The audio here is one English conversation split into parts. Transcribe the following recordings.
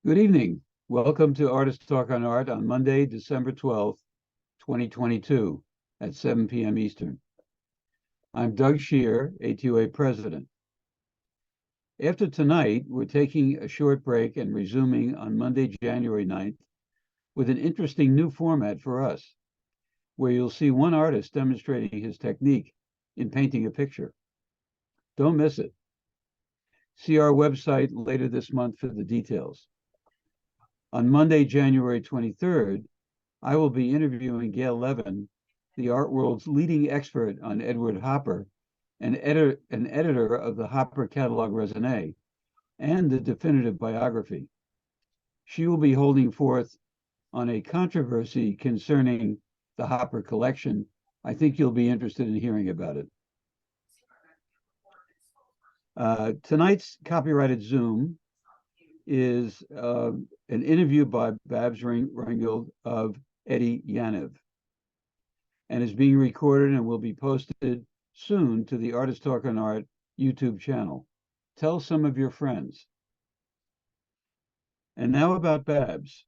Good evening. Welcome to Artist Talk on Art on Monday, December 12th, 2022 at 7 p.m. Eastern. I'm Doug Shear, ATUA President. After tonight, we're taking a short break and resuming on Monday, January 9th with an interesting new format for us, where you'll see one artist demonstrating his technique in painting a picture. Don't miss it. See our website later this month for the details. On Monday, January 23rd, I will be interviewing Gail Levin, the art world's leading expert on Edward Hopper, an editor of the Hopper Catalog Raisonné, and the definitive biography. She will be holding forth on a controversy concerning the Hopper collection. I think you'll be interested in hearing about it. Tonight's copyrighted Zoom is an interview by Babs Reingold of Etty Yaniv, and is being recorded and will be posted soon to the Artist Talk on Art YouTube channel. Tell some of your friends. And now about Babs.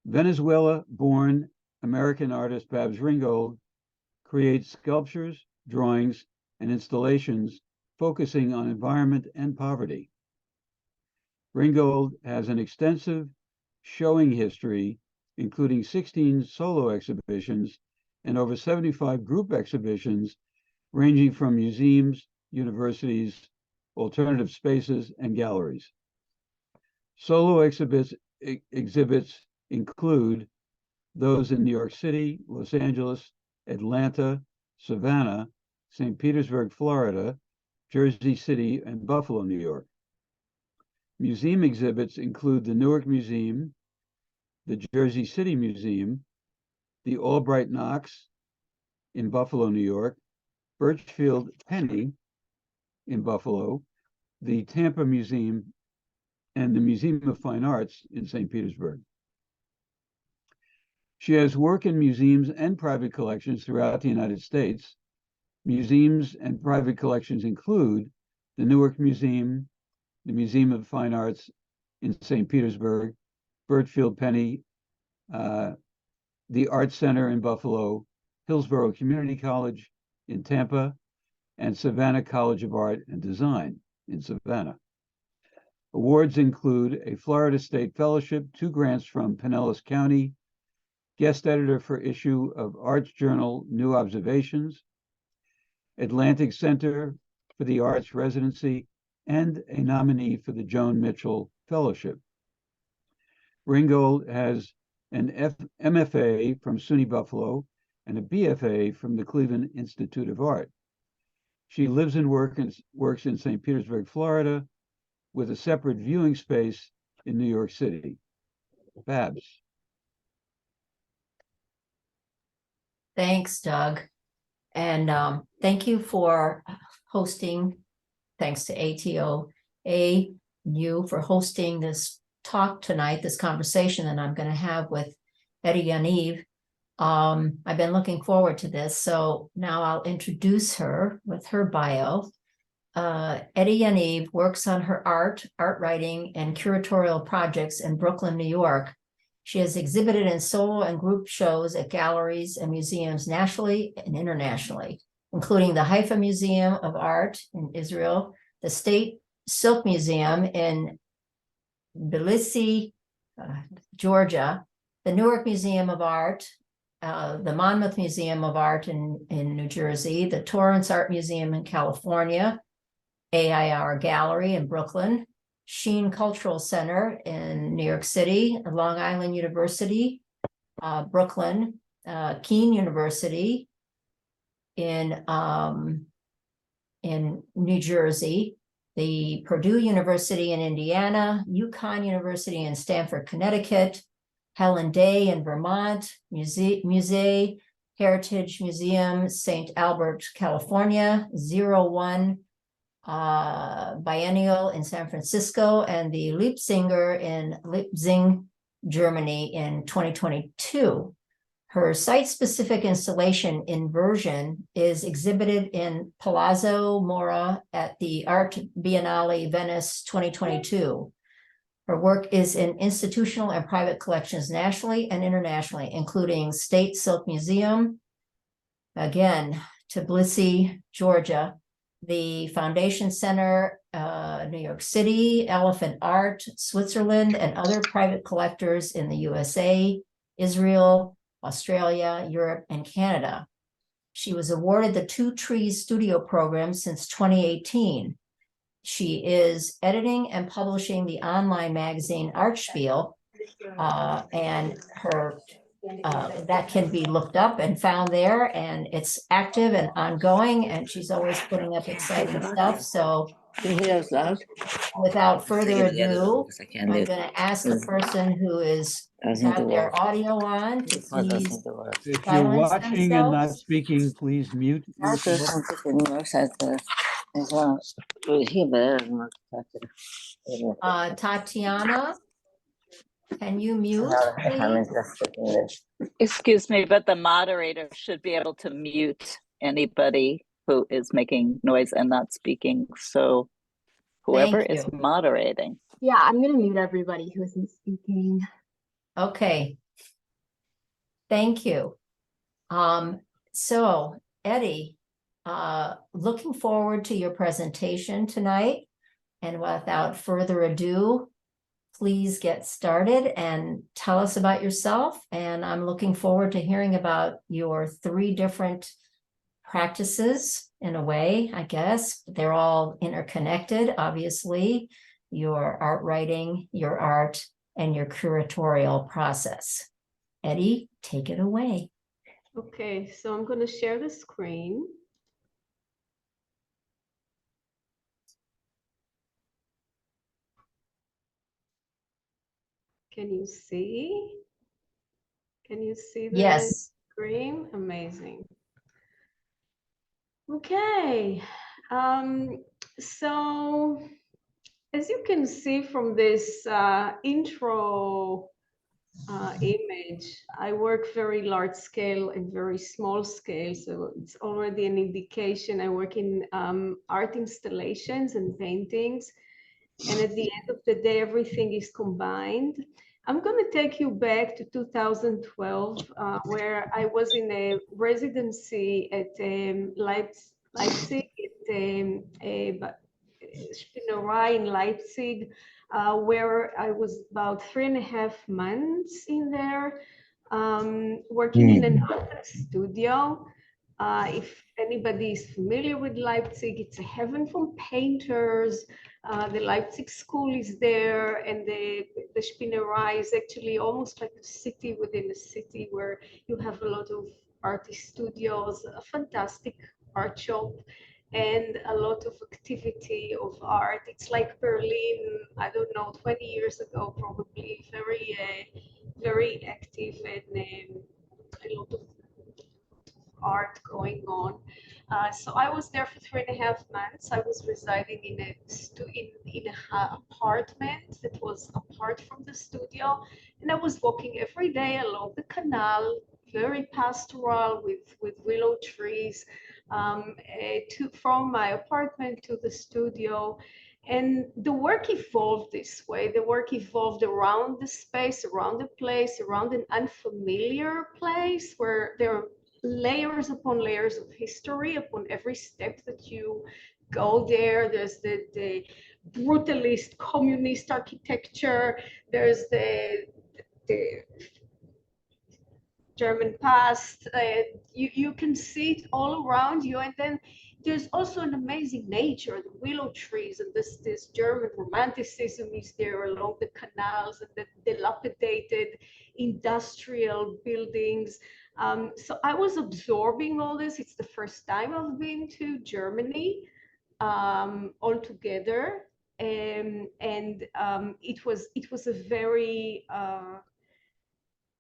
Venezuela-born American artist Babs Reingold creates sculptures, drawings, and installations focusing on environment and poverty. Reingold has an extensive showing history, including 16 solo exhibitions and over 75 group exhibitions, ranging from museums, universities, alternative spaces, and galleries. Solo exhibits include those in New York City, Los Angeles, Atlanta, Savannah, St. Petersburg, Florida, Jersey City, and Buffalo, New York. Museum exhibits include the Newark Museum, the Jersey City Museum, the Albright Knox in Buffalo, New York, Birchfield Penny in Buffalo, the Tampa Museum, and the Museum of Fine Arts in St. Petersburg. She has work in museums and private collections throughout the United States. Museums and private collections include the Newark Museum, the Museum of Fine Arts in St. Petersburg, Birchfield Penny, the Art Center in Buffalo, Hillsborough Community College in Tampa, and Savannah College of Art and Design in Savannah. Awards include a Florida State Fellowship, 2 grants from Pinellas County, guest editor for issue of Arts Journal New Observations, Atlantic Center for the Arts Residency, and a nominee for the Joan Mitchell Fellowship. Reingold has an MFA from SUNY Buffalo and a BFA from the Cleveland Institute of Art. She lives and works in St. Petersburg, Florida, with a separate viewing space in New York City. Babs. Thanks, Doug. And thank you for hosting. Thanks to ATOA and you for hosting this talk tonight, this conversation that I'm going to have with Etty Yaniv. I've been looking forward to this, so now I'll introduce her with her bio. Etty Yaniv works on her art writing, and curatorial projects in Brooklyn, New York. She has exhibited in solo and group shows at galleries and museums nationally and internationally, including the Haifa Museum of Art in Israel, the State Silk Museum in Tbilisi, Georgia, the Newark Museum of Art, the Monmouth Museum of Art in New Jersey, the Torrance Art Museum in California, AIR Gallery in Brooklyn, Sheen Cultural Center in New York City, Long Island University, Brooklyn, Keene University in New Jersey, the Purdue University in Indiana, UConn University in Stamford, Connecticut, Helen Day in Vermont, Musée Heritage Museum, St. Albert, California, 01 Biennial in San Francisco, and the Leipziger in Leipzig, Germany in 2022. Her site-specific installation, Inversion, is exhibited in Palazzo Mora at the Art Biennale Venice 2022. Her work is in institutional and private collections nationally and internationally, including State Silk Museum, again, Tbilisi, Georgia, the Foundation Center, New York City, Elephant Art, Switzerland, and other private collectors in the USA, Israel, Australia, Europe, and Canada. She was awarded the Two Trees Studio Program since 2018. She is editing and publishing the online magazine Art Spiel, and her that can be looked up and found there, and it's active and ongoing, and she's always putting up exciting stuff. So without further ado, I'm going to ask the person who is have their audio on to please If you're silence watching and not themselves. speaking, please mute yourself. Tatiana, can you mute, please? Excuse me, but the moderator should be able to mute anybody who is making noise and not speaking. So whoever Thank is you. moderating. Yeah, I'm gonna mute everybody who isn't speaking. Okay. Thank you. So Etty, looking forward to your presentation tonight. And without further ado, please get started and tell us about yourself. And I'm looking forward to hearing about your 3 different practices in a way, I guess. They're all interconnected, obviously. Your art writing, your art, and your curatorial process. Etty, take it away. Okay, so I'm going to share the screen. Can you see? Can you see the Yes. screen? Amazing. Okay, so as you can see from this intro image, I work very large scale and very small scale, so it's already an indication. I work in art installations and paintings, and at the end of the day, everything is combined. I'm going to take you back to 2012, where I was in a residency at Leipzig, at Spinnerei in Leipzig, where I was about 3.5 months in there, working in an art studio. If anybody is familiar with Leipzig, it's a heaven for painters. The Leipzig School is there, and the Spinnerei is actually almost like a city within a city, where you have a lot of artist studios, a fantastic art shop, and a lot of activity of art. It's like Berlin, I don't know, 20 years ago, probably. Very active, and a lot of art going on. So I was there for 3.5 months. I was residing in an apartment that was apart from the studio, and I was walking every day along the canal, very pastoral, with willow trees, from my apartment to the studio. And the work evolved this way. The work evolved around the space, around the place, around an unfamiliar place where there are layers upon layers of history upon every step that you go there. There's the brutalist communist architecture. There's the German past. You can see it all around you, and then there's also an amazing nature, the willow trees, and this German romanticism is there along the canals, and the dilapidated industrial buildings. So I was absorbing all this. It's the first time I've been to Germany altogether, and it was a very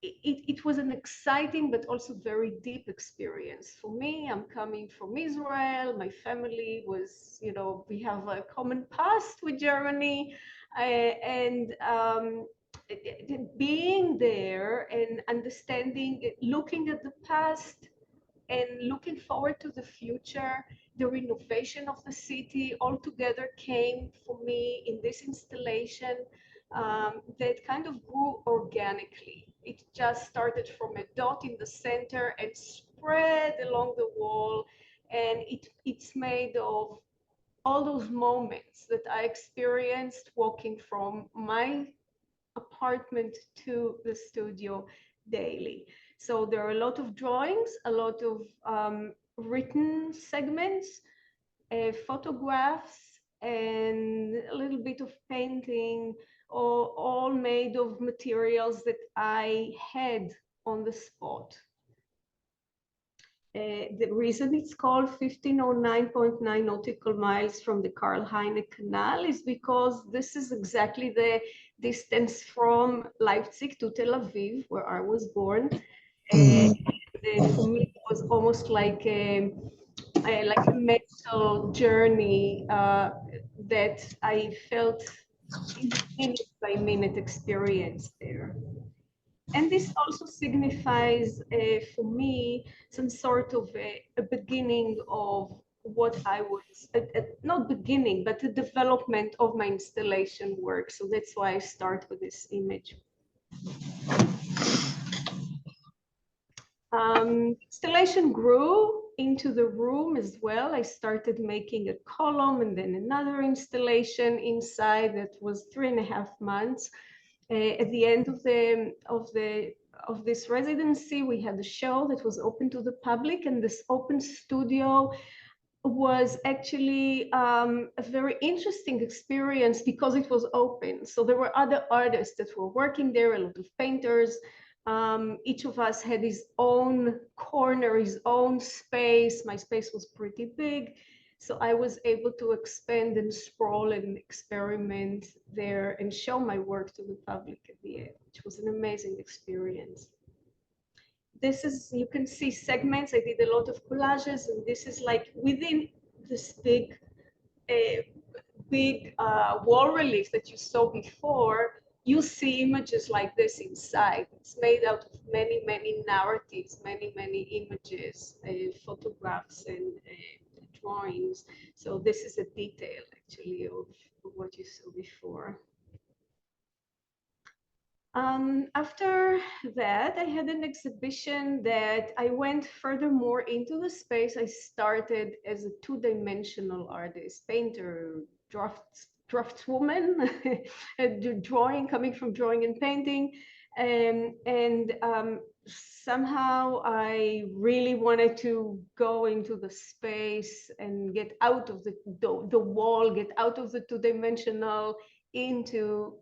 it was an exciting but also very deep experience for me. I'm coming from Israel. My family was, we have a common past with Germany, and being there and understanding, looking at the past and looking forward to the future, the renovation of the city all together came for me in this installation. that kind of grew organically. It just started from a dot in the center and spread along the wall, and it's made of all those moments that I experienced walking from my apartment to the studio daily. So there are a lot of drawings, a lot of written segments, photographs, and a little bit of painting, all made of materials that I had on the spot. The reason it's called 1509.9 nautical miles from the Karl Heine Canal is because this is exactly the distance from Leipzig to Tel Aviv, where I was born. For me, it was almost like a mental journey that I felt in minute by minute experience there. And this also signifies for me some sort of a beginning of what I was, not beginning, but the development of my installation work. So that's why I start with this image. Installation grew into the room as well. I started making a column and then another installation inside that was 3.5 months. At the end of this residency, we had a show that was open to the public, and this open studio was actually a very interesting experience because it was open. So there were other artists that were working there, a lot of painters. Each of us had his own corner, his own space. My space was pretty big. So I was able to expand and sprawl and experiment there and show my work to the public at the end, which was an amazing experience. This is, you can see segments. I did a lot of collages, and this is like within this big wall relief that you saw before, you see images like this inside. It's made out of many, many narratives, many, many images, photographs, and drawings. So this is a detail actually of what you saw before. After that, I had an exhibition that I went furthermore into the space. I started as a two-dimensional artist, painter, draftswoman, coming from drawing and painting. Somehow I really wanted to go into the space and get out of the wall, get out of the two-dimensional into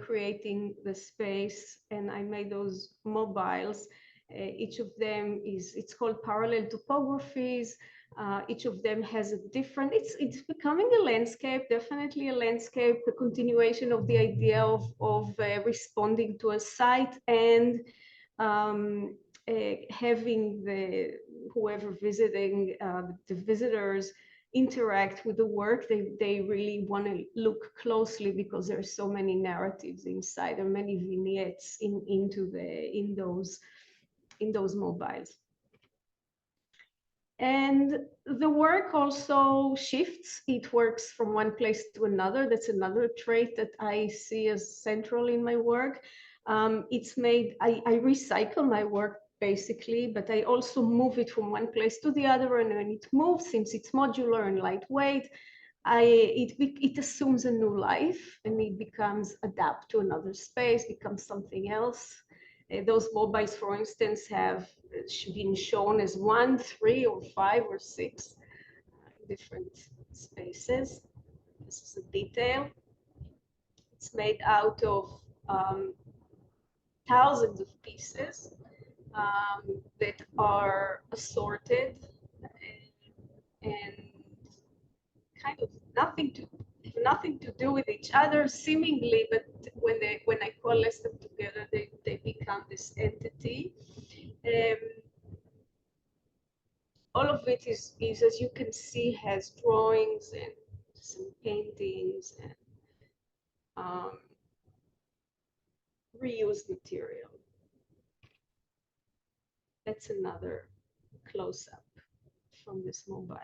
creating the space, and I made those mobiles. Each of them it's called parallel topographies. Each of them has a different, it's becoming a landscape, definitely a landscape, a continuation of the idea of responding to a site and having whoever visiting, the visitors interact with the work. They really want to look closely because there are so many narratives inside. There are many vignettes in those mobiles. And the work also shifts. It works from one place to another. That's another trait that I see as central in my work. It's made, I recycle my work basically, but I also move it from one place to the other, and when it moves, since it's modular and lightweight, it assumes a new life, and it becomes adapt to another space, becomes something else. Those mobiles, for instance, have been shown as 1, 3, or 5, or 6 different spaces. This is a detail. It's made out of thousands of pieces that are assorted and kind of nothing to do with each other seemingly, but when I coalesce them together, they become this entity. All of it is, as you can see, has drawings and some paintings and reused material. That's another close-up from this mobile.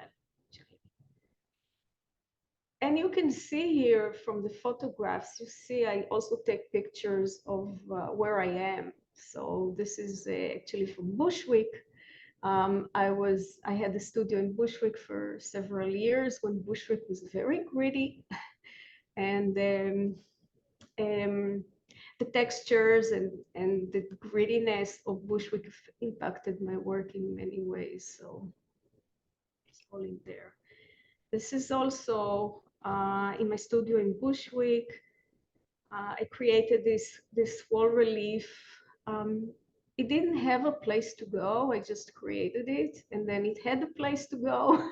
And you can see here from the photographs, you see I also take pictures of where I am. So this is actually from Bushwick. I had a studio in Bushwick for several years when Bushwick was very gritty, and the textures and the grittiness of Bushwick impacted my work in many ways. So it's all in there. This is also in my studio in Bushwick. I created this wall relief. It didn't have a place to go. I just created it, and then it had a place to go.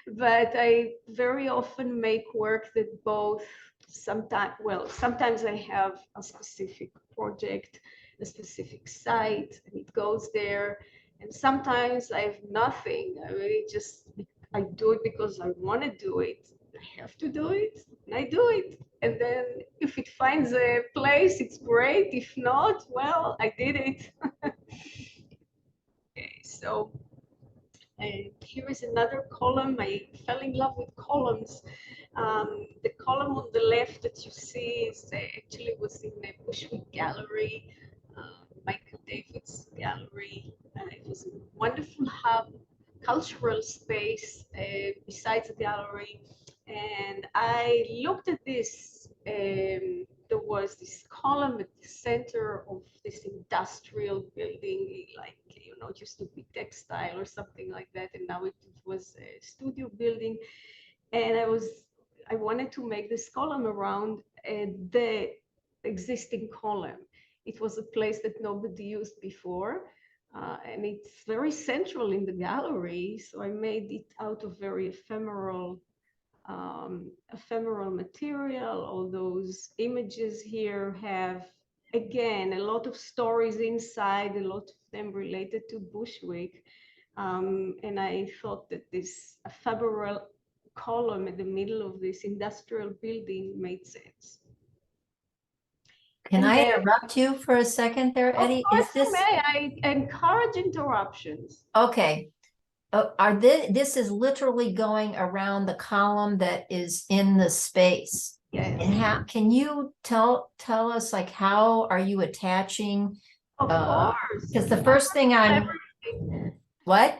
But I very often make work that both sometimes I have a specific project, a specific site, and it goes there. And sometimes I have nothing. I really just, I do it because I want to do it. I have to do it, and I do it. And then if it finds a place, it's great. If not, well, I did it. Okay, so here is another column. I fell in love with columns. The column on the left that you see is actually was in the Bushwick Gallery, Michael David's gallery. It was a wonderful hub, cultural space besides the gallery. And I looked at this, there was this column at the center of this industrial building, like, you know, it used to be textile or something like that, and now it was a studio building. And I wanted to make this column around the existing column. It was a place that nobody used before, and it's very central in the gallery, so I made it out of very ephemeral material. All those images here have, again, a lot of stories inside, a lot of them related to Bushwick. And I thought that this ephemeral column in the middle of this industrial building made sense. Can I interrupt you for a second there, Etty? Of course you may. I encourage interruptions. Okay. This is literally going around the column that is in the space. Yes. And how can you tell us, like, how are you attaching? Of course. Because the first thing what?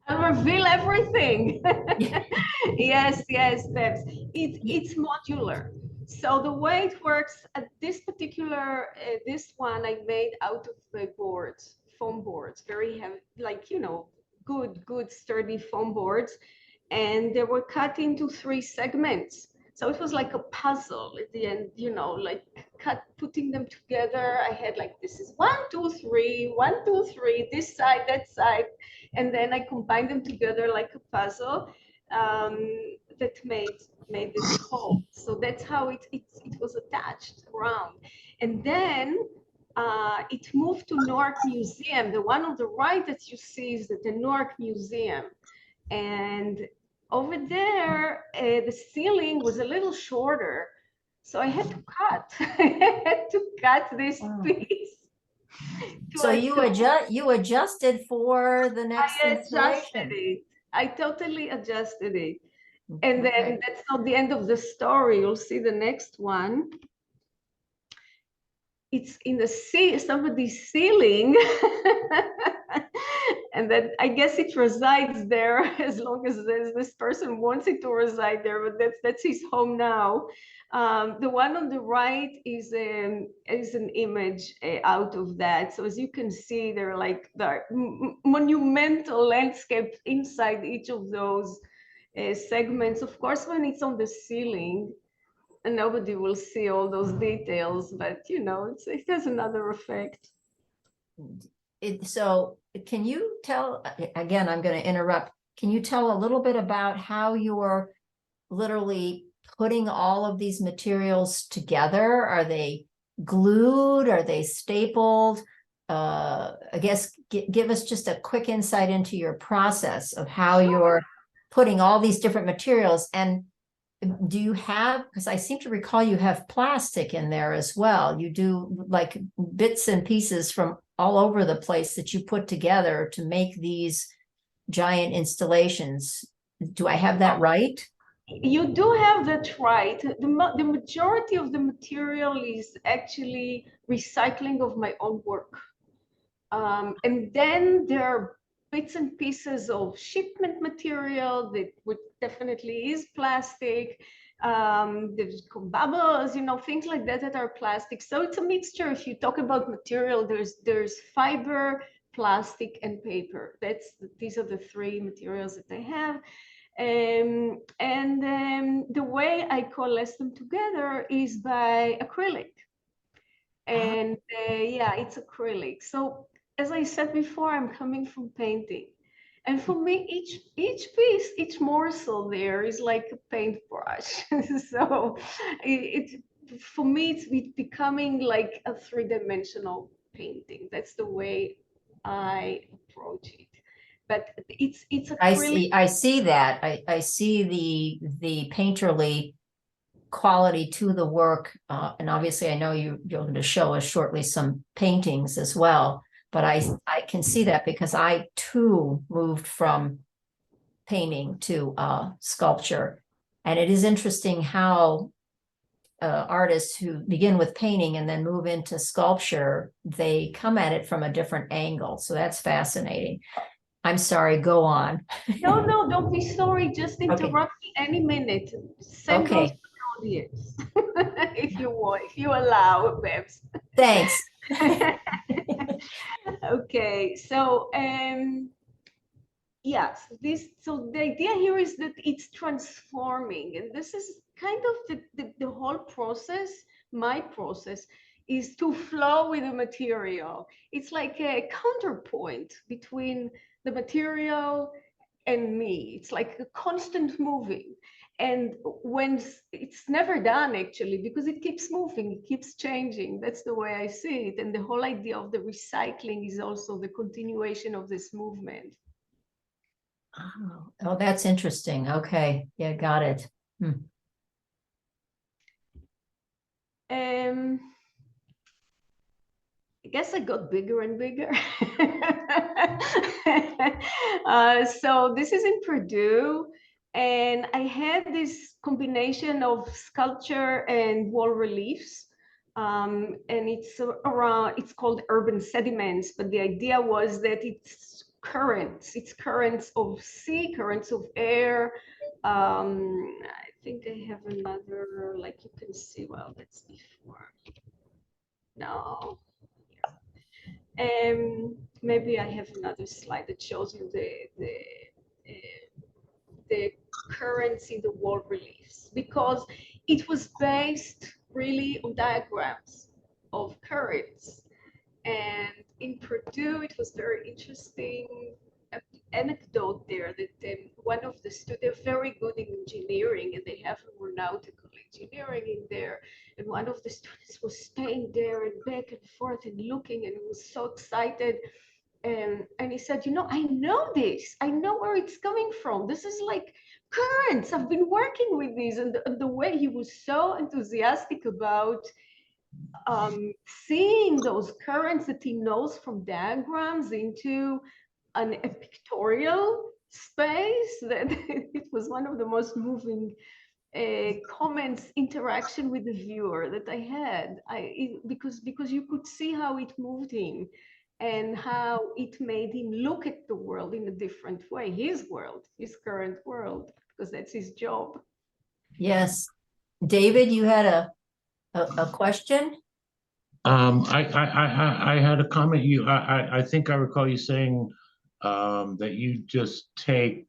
I'll reveal everything. Yes, Babs. It's modular. So the way it works at this particular, this one I made out of boards, foam boards, very heavy, like, you know, good sturdy foam boards. And they were cut into 3 segments. So it was like a puzzle at the end, you know, like putting them together. I had like, this is 1, 2, 3, 1, 2, 3, this side, that side. And then I combined them together like a puzzle that made this whole. So that's how it was attached around. And then it moved to Newark Museum. The one on the right that you see is at the Newark Museum. And over there, the ceiling was a little shorter. So I had to cut. I had to cut this piece. So you adjusted for the next installation. I totally adjusted it. And then that's not the end of the story. You'll see the next one. It's in the somebody's ceiling. And then I guess it resides there as long as this person wants it to reside there, but that's his home now. The one on the right is an image out of that. So as you can see, there are like the monumental landscapes inside each of those segments. Of course, when it's on the ceiling, and nobody will see all those details, but you know, it has another effect. So can you tell, again, I'm going to interrupt. Can you tell a little bit about how you're literally putting all of these materials together? Are they glued? Are they stapled? I guess give us just a quick insight into your process of how you're putting all these different materials. And do you have, because I seem to recall you have plastic in there as well. You do like bits and pieces from all over the place that you put together to make these giant installations. Do I have that right? You do have that right. The majority of the material is actually recycling of my own work. And then there are bits and pieces of shipment material that which definitely is plastic. There's bubbles, you know, things like that that are plastic. So it's a mixture. If you talk about material, there's fiber, plastic, and paper. These are the three materials that I have. The way I coalesce them together is by acrylic. And yeah, it's acrylic. So as I said before, I'm coming from painting. And for me, each piece, each morsel there is like a paintbrush. So for me, it's becoming like a three-dimensional painting. That's the way I approach it. But it's acrylic. I see that. I see the painterly quality to the work. And obviously I know you're going to show us shortly some paintings as well, but I can see that because I too moved from painting to sculpture. And it is interesting how artists who begin with painting and then move into sculpture, they come at it from a different angle. So that's fascinating. I'm sorry, go on. No, don't be sorry. Just interrupt me any minute. Same goes to the audience. If you want, if you allow, Babs. Thanks. Okay, so yes, so the idea here is that it's transforming, and this is kind of the whole process. My process is to flow with the material. It's like a counterpoint between the material and me. It's like a constant moving. And when it's never done, actually, because it keeps moving, it keeps changing. That's the way I see it. And the whole idea of the recycling is also the continuation of this movement. Oh, that's interesting. Okay. Yeah, got it. I guess I got bigger and bigger. So this is in Purdue, and I had this combination of sculpture and wall reliefs. And it's called urban sediments, but the idea was that it's currents of sea, currents of air. I think I have another, like you can see, well, that's before. No. Maybe I have another slide that shows you the currents in the wall reliefs, because it was based really on diagrams of currents. And in Purdue, it was very interesting anecdote there that one of the students, they're very good in engineering and they have aeronautical engineering in there. And one of the students was staying there and back and forth and looking, and he was so excited. And he said, you know, I know this. I know where it's coming from. This is like currents. I've been working with these. And the way he was so enthusiastic about seeing those currents that he knows from diagrams into a pictorial space, that it was one of the most moving comments, interaction with the viewer that I had. Because you could see how it moved him and how it made him look at the world in a different way, his world, his current world, because that's his job. Yes. David, you had a question? I had a comment. I think I recall you saying that you just take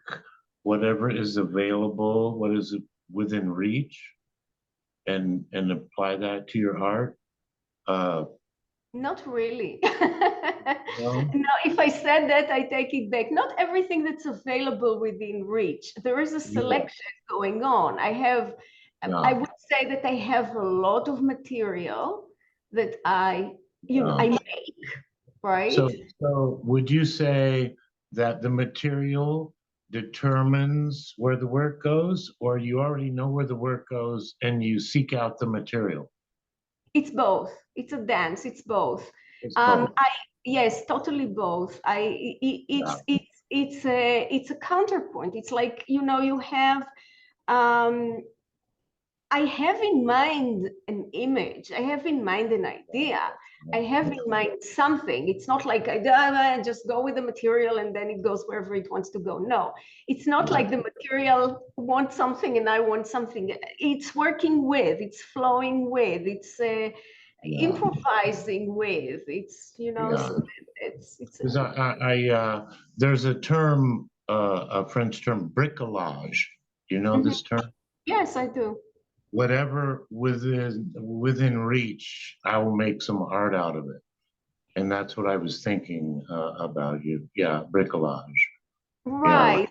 whatever is available, what is within reach, and apply that to your art. Not really. No? No, if I said that, I take it back. Not everything that's available within reach. There is a selection going on. I would say that I have a lot of material that I make, right? So would you say that the material determines where the work goes, or you already know where the work goes and you seek out the material? It's both. It's a dance. It's both. It's both. Yes, totally both. It's a counterpoint. It's like, you know, you have I have in mind an image, I have in mind an idea, I have in mind something. It's not like I just go with the material and then it goes wherever it wants to go. No, it's not like the material wants something and I want something. It's working with, it's flowing with, it's improvising with, it's, you know, so it's 'Cause there's a term, a French term, bricolage. Do you know this term? Yes, I do. Whatever within reach, I will make some art out of it. And that's what I was thinking about you. Yeah, bricolage. Right.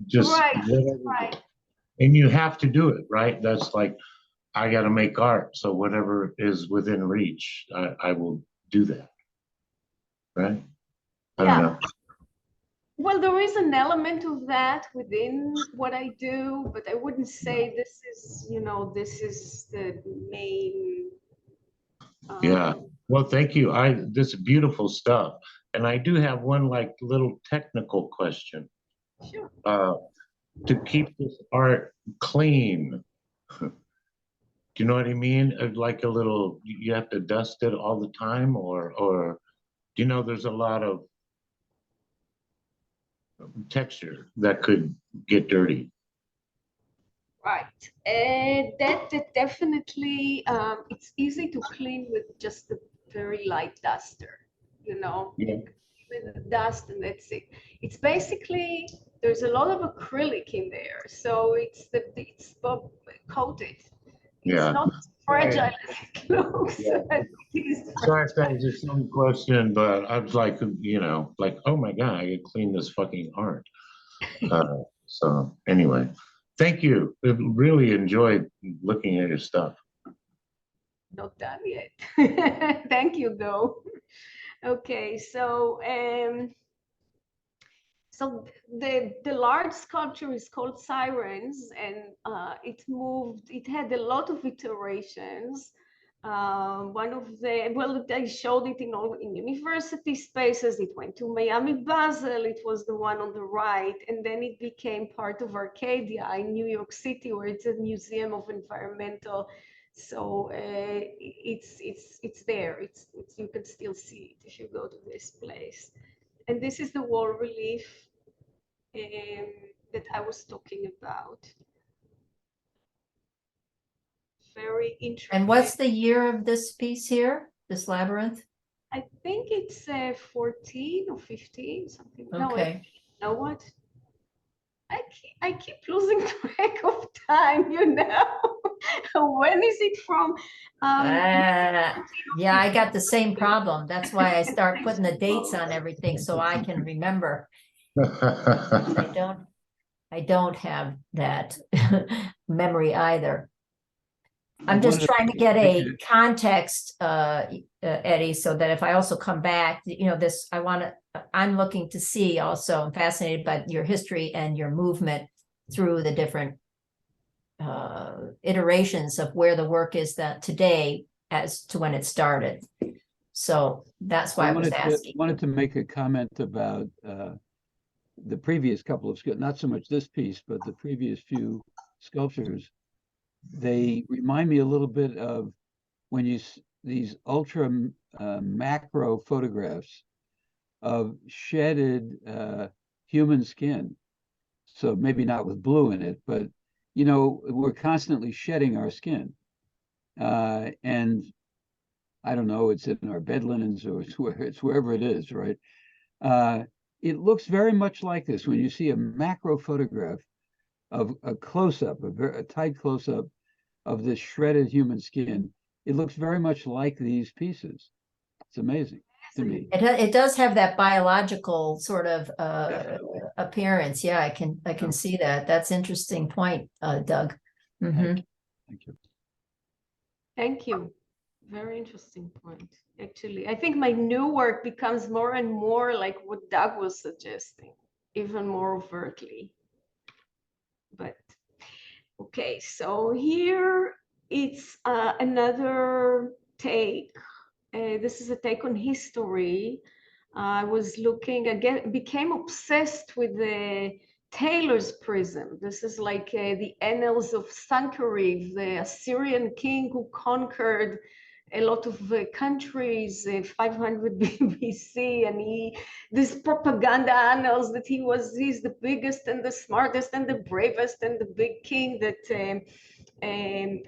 Just Right. whatever. Right. And you have to do it, right? That's like, I got to make art. So whatever is within reach, I will do that. Right? I don't know. Well, there is an element of that within what I do, but I wouldn't say this is, you know, this is the main. Yeah. Well, thank you. This is beautiful stuff. And I do have one like little technical question. Sure. To keep this art clean, do you know what I mean? Like a little, you have to dust it all the time, or do you know there's a lot of texture that could get dirty? Right. That definitely, it's easy to clean with just a very light duster, you know, Yeah. with the dust and that's it. It's basically, there's a lot of acrylic in there. So it's coated. It's Yeah. not fragile as it looks. Yeah. It is Sorry if that was a silly question, but I was like, you know, like, oh my God, I could clean this fucking art. So anyway, thank you. I really enjoyed looking at your stuff. not done yet. Thank you, though. Okay, so so the large sculpture is called Sirens, and it had a lot of iterations. One of they showed it in university spaces. It went to Miami Basel. It was the one on the right, and then it became part of Arcadia in New York City, where it's a museum of environmental. So it's there. It's you can still see it if you go to this place. And this is the wall relief that I was talking about. Very interesting. And what's the year of this piece here, this labyrinth? I think it's 14 or 15, something. Okay. No, you know what? I keep losing track of time, you know. When is it from? Yeah, I got the same problem. That's why I start putting the dates on everything so I can remember. I don't have that memory either. I'm just trying to get a context, Etty, so that if I also come back, you know, I'm looking to see also, I'm fascinated by your history and your movement through the different iterations of where the work is that today as to when it started. So that's why I was asking. Wanted to make a comment about the previous couple of, not so much this piece, but the previous few sculptures. They remind me a little bit of when these ultra macro photographs of shedded human skin. So maybe not with blue in it, but you know, we're constantly shedding our skin. And I don't know, it's in our bed linens or it's wherever it is, right? It looks very much like this when you see a macro photograph of a close-up, a tight close-up of this shredded human skin. It looks very much like these pieces. It's amazing to me. It does have that biological sort of appearance. Yeah, I can see that. That's interesting point, Doug. Mm-hmm. Thank you. Thank you. Very interesting point. Actually, I think my new work becomes more and more like what Doug was suggesting, even more overtly. But okay, so here it's another take. This is a take on history. I was looking again, became obsessed with the Taylor's prism. This is like the annals of Sancheriv, the Assyrian king who conquered a lot of countries, 500 BC, and this propaganda annals that he's the biggest and the smartest and the bravest and the big king that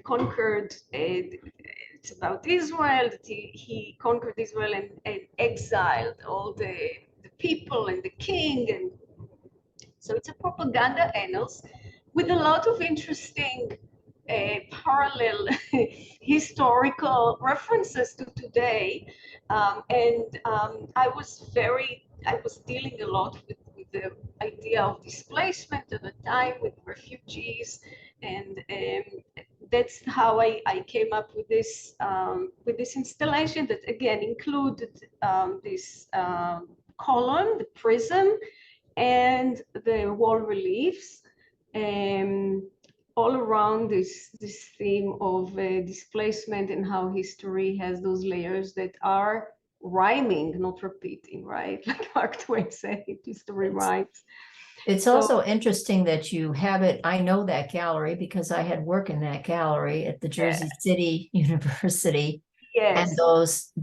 conquered. It's about Israel, that he conquered Israel and exiled all the people and the king, and so it's a propaganda annals with a lot of interesting parallel historical references to today. I was dealing a lot with the idea of displacement at the time, with refugees, and that's how I came up with this installation that again included this column, the prism, and the wall reliefs, all around this theme of displacement and how history has those layers that are rhyming, not repeating, right? Like Mark Twain said, history rhymes. It's also interesting that you have it. I know that gallery because I had work in that gallery at the Jersey City University. Yes. And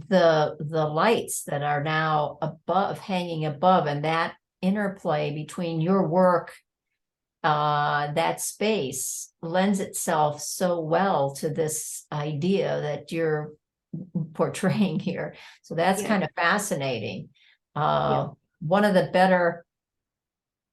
the lights that are now above, hanging above, and that interplay between your work, that space lends itself so well to this idea that you're portraying here. So that's kind of fascinating. One of the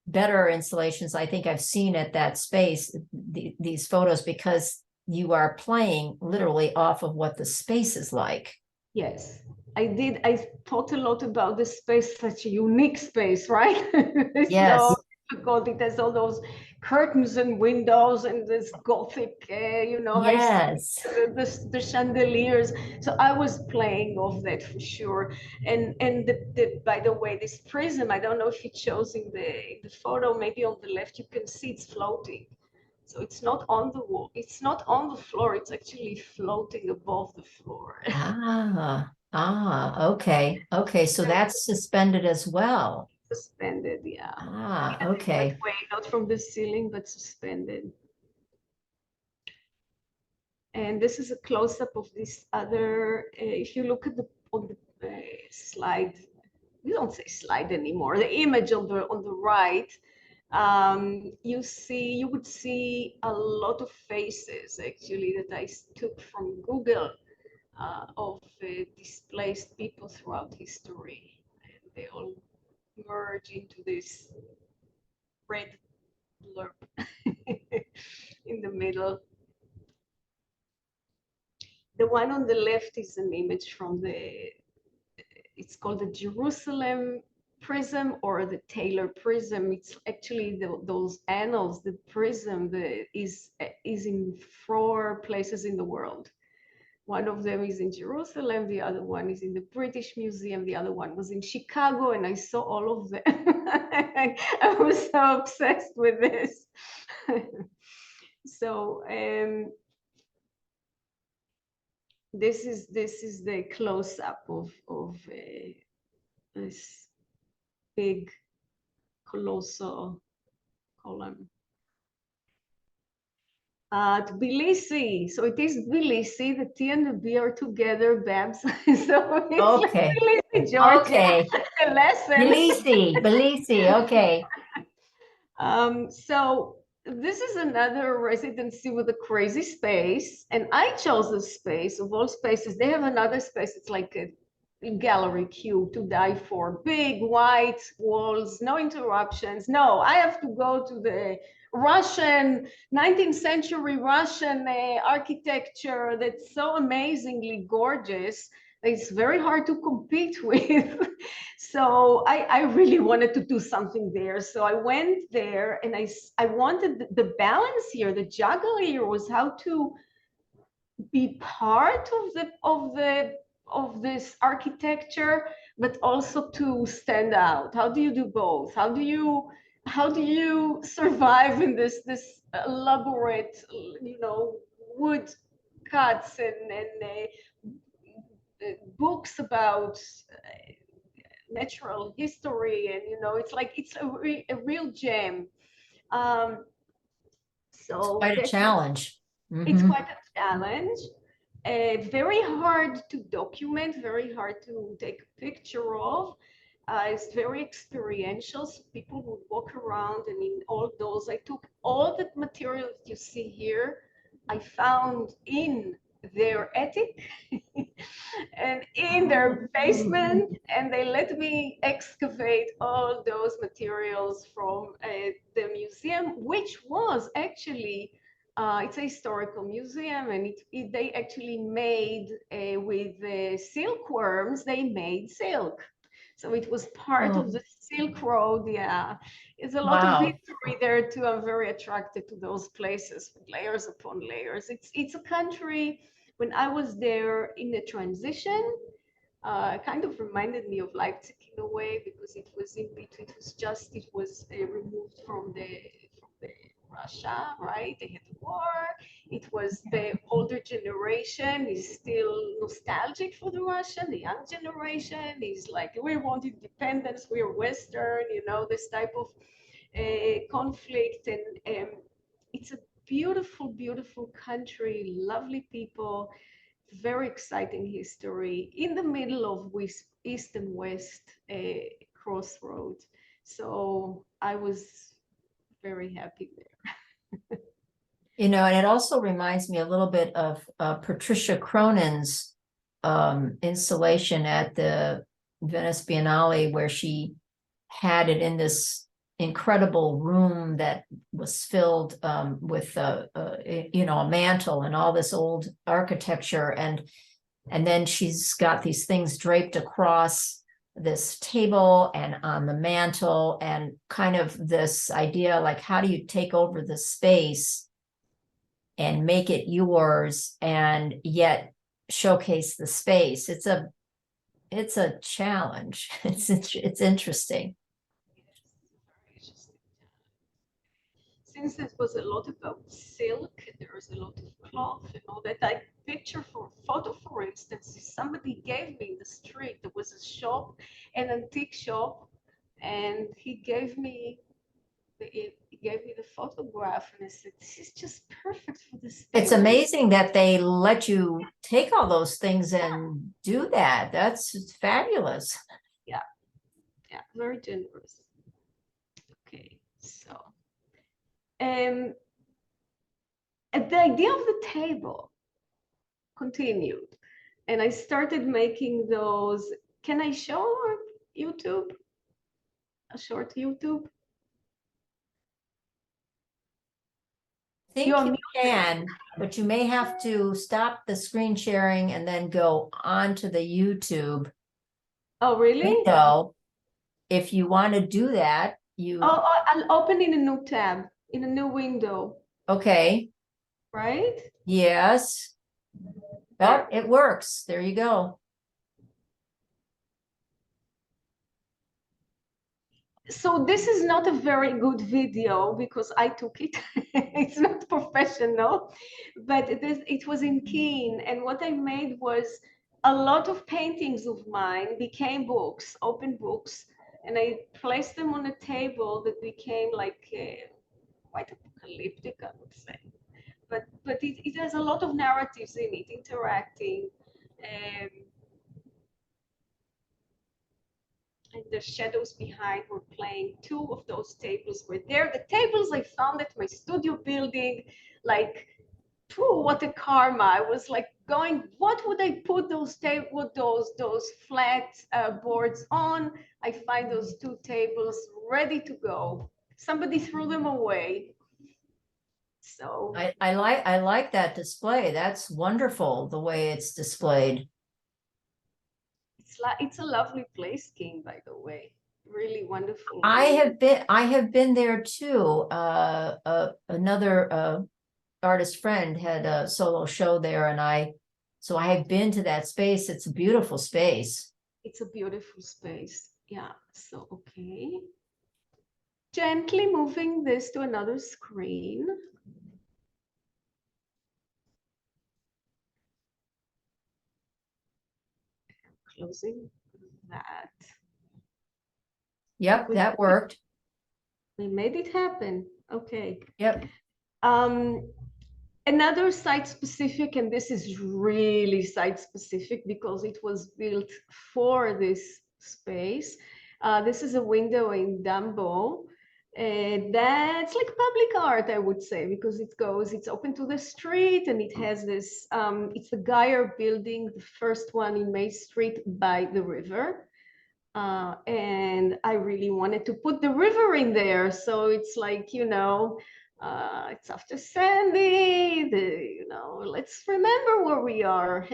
better installations I think I've seen at that space, these photos, because you are playing literally off of what the space is like. Yes, I did. I thought a lot about the space, such a unique space, right? Yes. So difficult. It has all those curtains and windows and this Gothic, Yes. the chandeliers. So I was playing off that for sure. And by the way, this prism, I don't know if it shows in the photo, maybe on the left, you can see it's floating. So it's not on the wall, it's not on the floor, it's actually floating above the floor. Okay. Okay, so that's suspended as well. Suspended, yeah. Okay. That way, not from the ceiling, but suspended. And this is a close-up of this other, if you look at on the slide, we don't say slide anymore, the image on the right, you would see a lot of faces actually that I took from Google of displaced people throughout history. And they all merge into this red blurb in the middle. The one on the left is an image from it's called the Jerusalem prism or the Taylor prism. It's actually those annals, the prism is in 4 places in the world. One of them is in Jerusalem, the other one is in the British Museum, the other one was in Chicago, and I saw all of them. I was so obsessed with this. So this is the close-up of this big colossal column. Tbilisi. So it is Tbilisi. The T and the B are together, Babs. So it's Okay. like Tbilisi, Georgia. Okay. A lesson. Tbilisi. Okay. So this is another residency with a crazy space, and I chose this space of all spaces. They have another space. It's like a gallery queue to die for. Big white walls, no interruptions. No, I have to go to the Russian 19th century Russian architecture that's so amazingly gorgeous. It's very hard to compete with. So I really wanted to do something there. So I went there, and I wanted the balance here, the juggle here was how to be part of this architecture, but also to stand out. How do you do both? How do you survive in this elaborate, wood cuts and books about natural history, and it's like it's a real gem. So Quite a that- challenge. It's Mhm. quite a challenge. Very hard to document, very hard to take a picture of. It's very experiential. So people would walk around, and in all those, I took all the material that you see here, I found in their attic and in their basement, and they let me excavate all those materials from the museum, which was actually it's a historical museum, and they actually made with silkworms, they made silk. So it was part Oh. of the Silk Road. Yeah, it's a lot of Wow. history there too. I'm very attracted to those places, layers upon layers. It's a country. When I was there in the transition, kind of reminded me of Leipzig in a way, because it was in between. It was removed from the Russia, right? They had a war. It was the older generation is still nostalgic for the Russian. The young generation is like, we want independence. We're Western, you know, this type of conflict. And it's a beautiful, beautiful country, lovely people, very exciting history in the middle of East and West crossroads. So I was very happy there. You know, and it also reminds me a little bit of Patricia Cronin's installation at the Venice Biennale, where she had it in this incredible room that was filled with you know, a mantle and all this old architecture, and then she's got these things draped across this table and on the mantle, and kind of this idea like, how do you take over the space and make it yours and yet showcase the space? It's a challenge. It's interesting. Since it was a lot about silk, there was a lot of cloth and all that, I picture for a photo, for instance, if somebody gave me in the street, there was a shop, an antique shop, and he gave me the photograph, and I said, this is just perfect for this. It's amazing that they let you take all those things and do that. That's fabulous. Yeah, very generous. Okay, so and the idea of the table continued, and I started making those. Can I show on YouTube? A short YouTube? I think You're you muted. can, but you may have to stop the screen sharing and then go onto the YouTube Oh, really? window. If you want to do that, you, Oh, I'll open in a new tab, in a new window, okay, right? yes. Well, it works. There you go. So this is not a very good video because I took it. It's not professional, but it was in Keen, and what I made was a lot of paintings of mine became books, open books, and I placed them on a table that became like quite apocalyptic, I would say. But it has a lot of narratives in it, interacting. And the shadows behind were playing. Two of those tables were there. The tables I found at my studio building, like, phew, what a karma. I was like going, what would I put those flat boards on? I find those two tables ready to go. Somebody threw them away. So I like that display. That's wonderful, the way it's displayed. it's a lovely place, King, by the way. Really wonderful. I have been there too. Another artist friend had a solo show there, and so I have been to that space. It's a beautiful space. It's a beautiful space. Yeah. So, okay. Gently moving this to another screen. Closing that. Yep, that worked. We made it happen. Okay. Yep. Another site-specific, and this is really site-specific because it was built for this space. This is a window in Dumbo. That's like public art, I would say, because it's open to the street, and it has this, it's the Geyer building, the first one in May Street by the river. And I really wanted to put the river in there. So it's like, you know, it's after Sandy, let's remember where we are.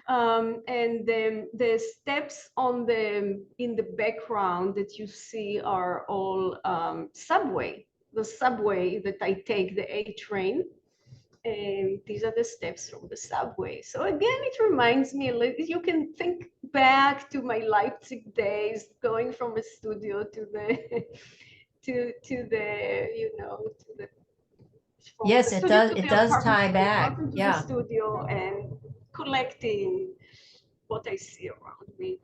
And then the steps in the background that you see are all subway, the subway that I take, the A train. And these are the steps from the subway. So again, it reminds me, you can think back to my Leipzig days, going from a studio to the, to the, you know, to the. Yes, it does. It does tie back. To Yeah. the studio and collecting what I see around me.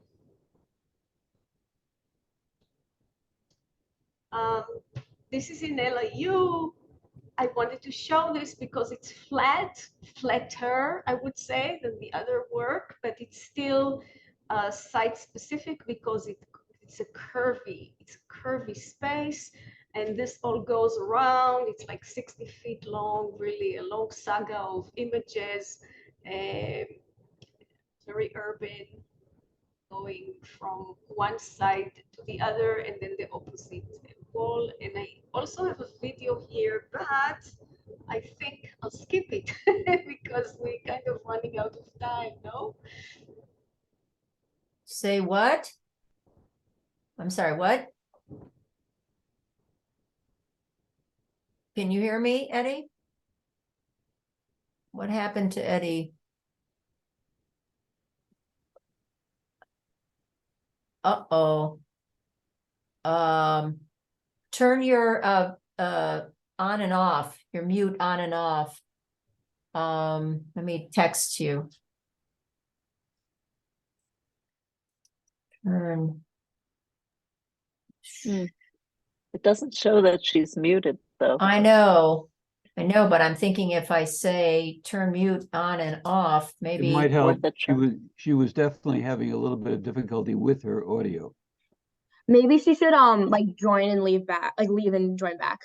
This is in LIU. I wanted to show this because it's flatter, I would say, than the other work, but it's still site-specific because it's a curvy space, and this all goes around. It's like 60 feet long, really a long saga of images, very urban, going from one side to the other, and then the opposite wall. And I also have a video here, but I think I'll skip it because we're kind of running out of time, no? Say what? I'm sorry, what? Can you hear me, Etty? What happened to Etty? Uh-oh. Turn your on and off, your mute on and off. Let me text you. Turn. It doesn't show that she's muted, though. I know, but I'm thinking if I say turn mute on and off, It maybe. might help. the She was definitely having a little bit of difficulty with her audio. Maybe she should like join and leave back, like leave and join back.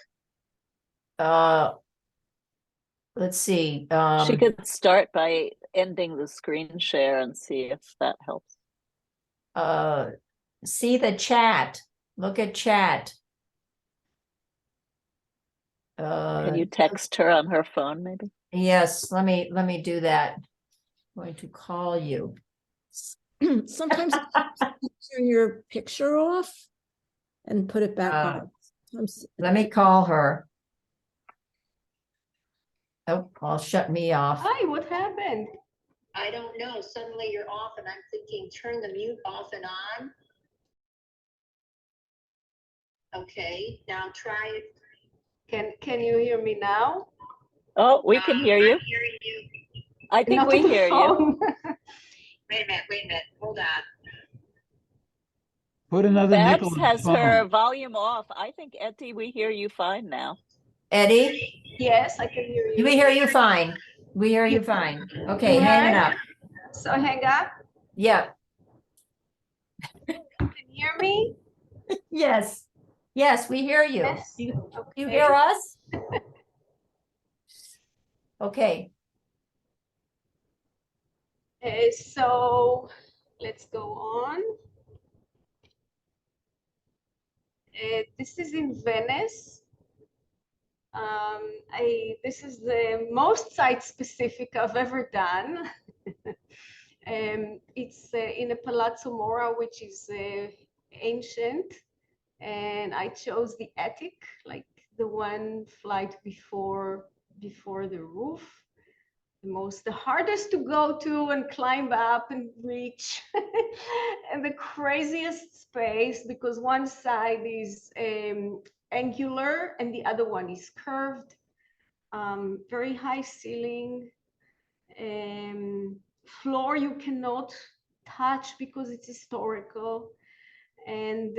Let's see. She could start by ending the screen share and see if that helps. See the chat. Look at chat. Can you text her on her phone, maybe? Yes, let me do that. I'm going to call you. Sometimes turn your picture off and put it back on. Let me call her. Oh, I'll shut me off. Hi, what happened? I don't know. Suddenly you're off, and I'm thinking, turn the mute off and on. Okay, now try it. Can you hear me now? Oh, we can hear you. I'm hearing you. I think Not we on the hear you. phone. Wait a minute. Hold on. Put another nickel Babs in the has her phone. volume off. I think, Etty, we hear you fine now. Eddie, Yes, I can hear you. we hear you fine. We hear you fine. Okay, Right. hanging up. So hang up. Yeah. Can you hear me? Yes. Yes, we hear you. Yes. You Okay. hear us? Okay. So let's go on. This is in Venice. This is the most site-specific I've ever done. It's in a Palazzo Mora, which is ancient, and I chose the attic, like the one flight before the roof. The hardest to go to and climb up and reach, and the craziest space because one side is angular and the other one is curved. Very high ceiling, floor you cannot touch because it's historical, and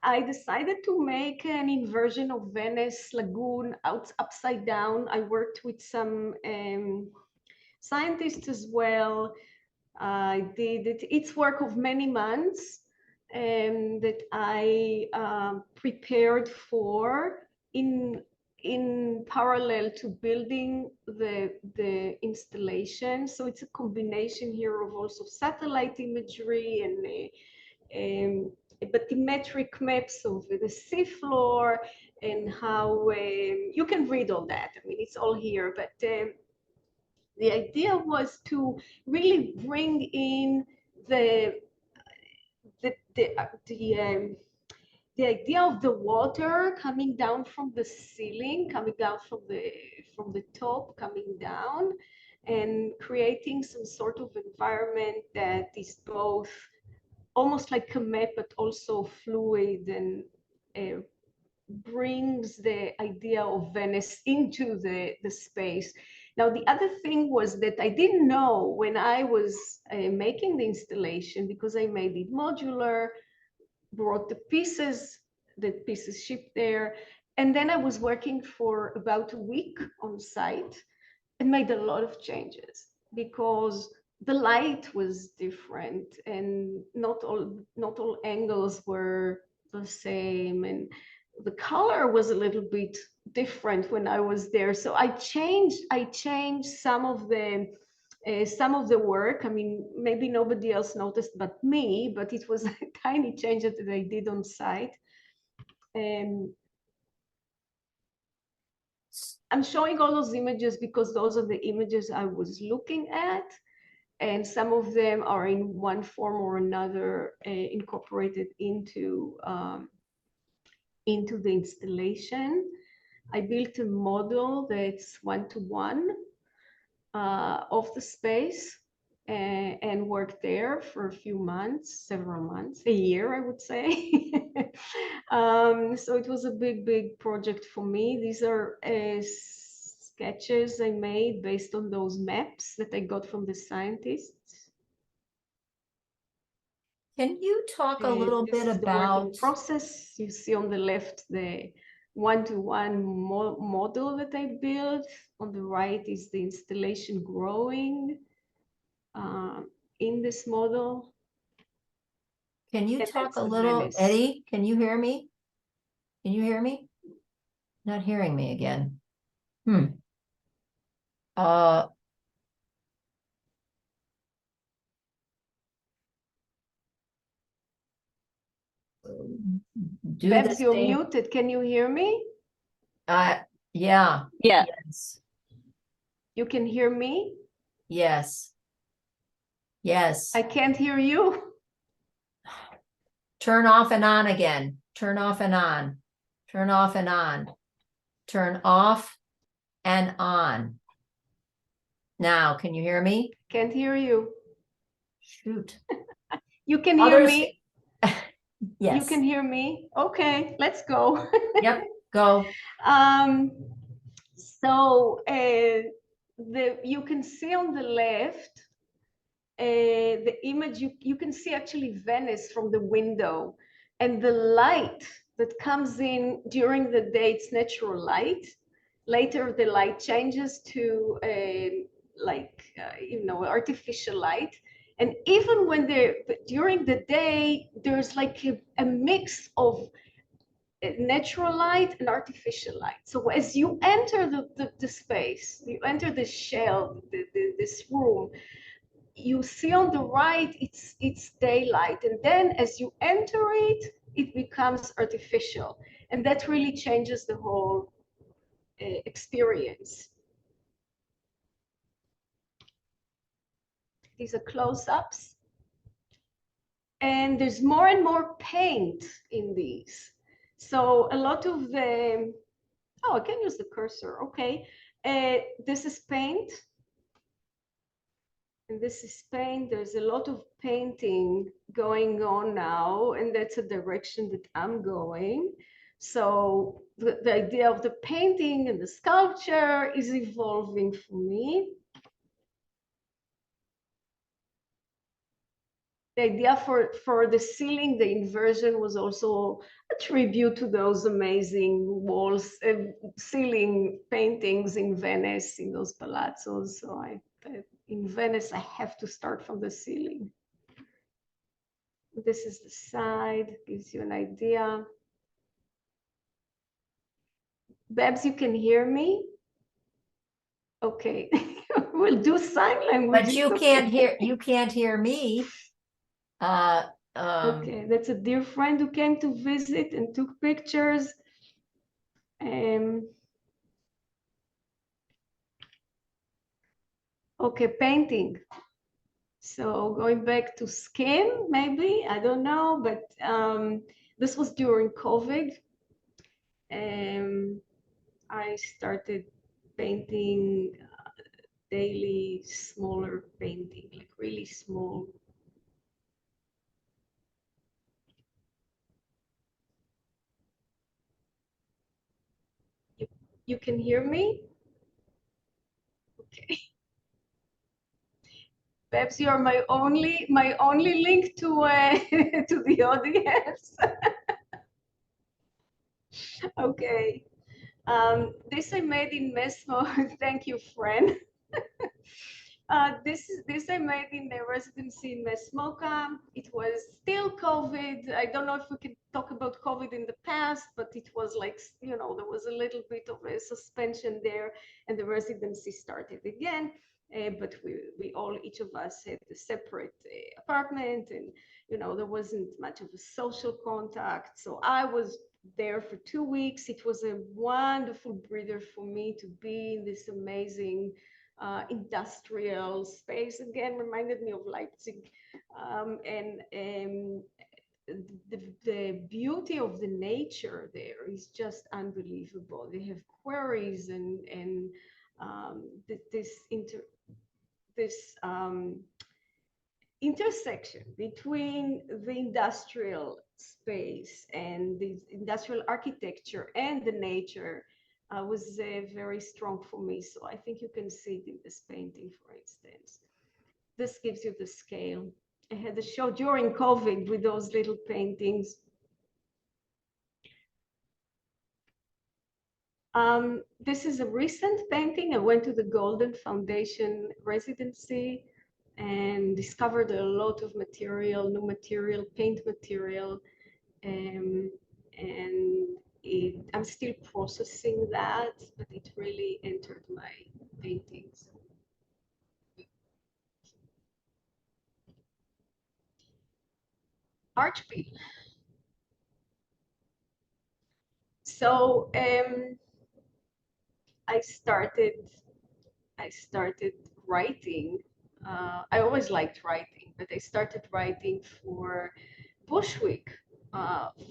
I decided to make an inversion of Venice Lagoon upside down. I worked with some scientists as well. I did it. It's work of many months that I prepared for in parallel to building the installation. So it's a combination here of also satellite imagery and bathymetric maps of the seafloor and how you can read all that. I mean, it's all here, but the idea was to really bring in the idea of the water coming down from the ceiling, coming down from the top, coming down, and creating some sort of environment that is both almost like a map, but also fluid and brings the idea of Venice into the space. Now, the other thing was that I didn't know when I was making the installation, because I made it modular, brought the pieces shipped there. And then I was working for about a week on site and made a lot of changes because the light was different and not all angles were the same. And the color was a little bit different when I was there. So I changed some of the work. I mean, maybe nobody else noticed but me, but it was a tiny change that I did on site. I'm showing all those images because those are the images I was looking at. And some of them are in one form or another incorporated into the installation. I built a model that's one-to-one of the space and worked there for a few months, several months, a year, I would say. So it was a big project for me. These are sketches I made based on those maps that I got from the scientists. Can you talk a little This bit is the working about process? You see on the left the one-to-one model that I built. On the right is the installation growing in this model. Can you And talk that's a the little, Venice. Etty, can you hear me? Can you hear me? Not hearing me again. Do Babs, the you're same. muted. Can you hear me? Yeah, Yeah. yes, You can hear me? yes, yes. I can't hear you. Turn off and on again. Turn off and on. Turn off and on. Turn off and on. Now, can you hear me? Can't hear you. Shoot. You can hear Others- me? Yes. You can hear me? Okay, let's go. Yep, go. So you can see on the left the image. You can see actually Venice from the window, and the light that comes in during the day, it's natural light. Later the light changes to artificial light. And even when during the day, there's like a mix of natural light and artificial light. So as you enter the space, you enter the shell, this room, you see on the right, it's daylight. And then as you enter it, it becomes artificial. And that really changes the whole experience. These are close-ups. And there's more and more paint in these. So a lot of the, I can use the cursor, okay. This is paint. And this is paint. There's a lot of painting going on now, and that's a direction that I'm going. So the idea of the painting and the sculpture is evolving for me. the idea for the ceiling, the inversion was also a tribute to those amazing walls, ceiling paintings in Venice, in those palazzos. So in Venice, I have to start from the ceiling. This is the side, gives you an idea. Babs, you can hear me? Okay, we'll do sign language. But you can't hear me. Okay, that's a dear friend who came to visit and took pictures. Okay, painting. So going back to skin, maybe, I don't know, but this was during COVID. I started painting daily, smaller painting, like really small. You can hear me? Okay. Babs, you are my only link to to the audience. Okay. This I made in Mesmo. Thank you, friend. This I made in the residency in Mesmoka. It was still COVID. I don't know if we can talk about COVID in the past, but it was like, you know, there was a little bit of a suspension there, and the residency started again. But we all, each of us had a separate apartment, and you know, there wasn't much of a social contact. So I was there for 2 weeks. It was a wonderful breather for me to be in this amazing industrial space. Again, reminded me of Leipzig, and the beauty of the nature there is just unbelievable. They have quarries and this intersection between the industrial space and the industrial architecture and the nature was very strong for me. So I think you can see it in this painting, for instance. This gives you the scale. I had a show during COVID with those little paintings. This is a recent painting. I went to the Golden Foundation residency and discovered a lot of material, new material, paint material, and I'm still processing that, but it really entered my paintings. Archpeel. So I started writing. I always liked writing, but I started writing for Bushwick,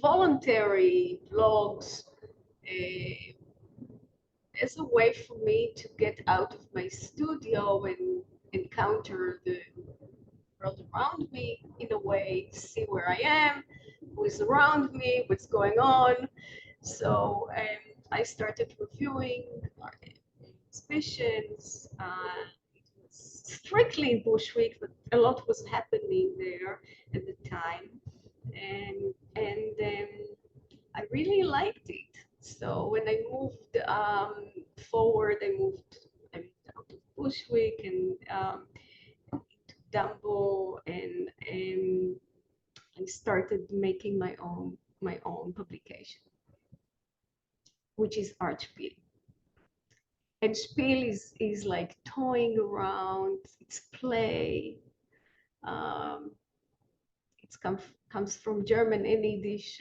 voluntary blogs, as a way for me to get out of my studio and encounter the world around me in a way, see where I am, who is around me, what's going on. So I started reviewing exhibitions. It was strictly in Bushwick, but a lot was happening there at the time, and I really liked it. So when I moved forward, I moved out of Bushwick and into Dumbo, and I started making my own publication, which is Archpeel. And Spiel is like toying around, it's play. It comes from German and Yiddish,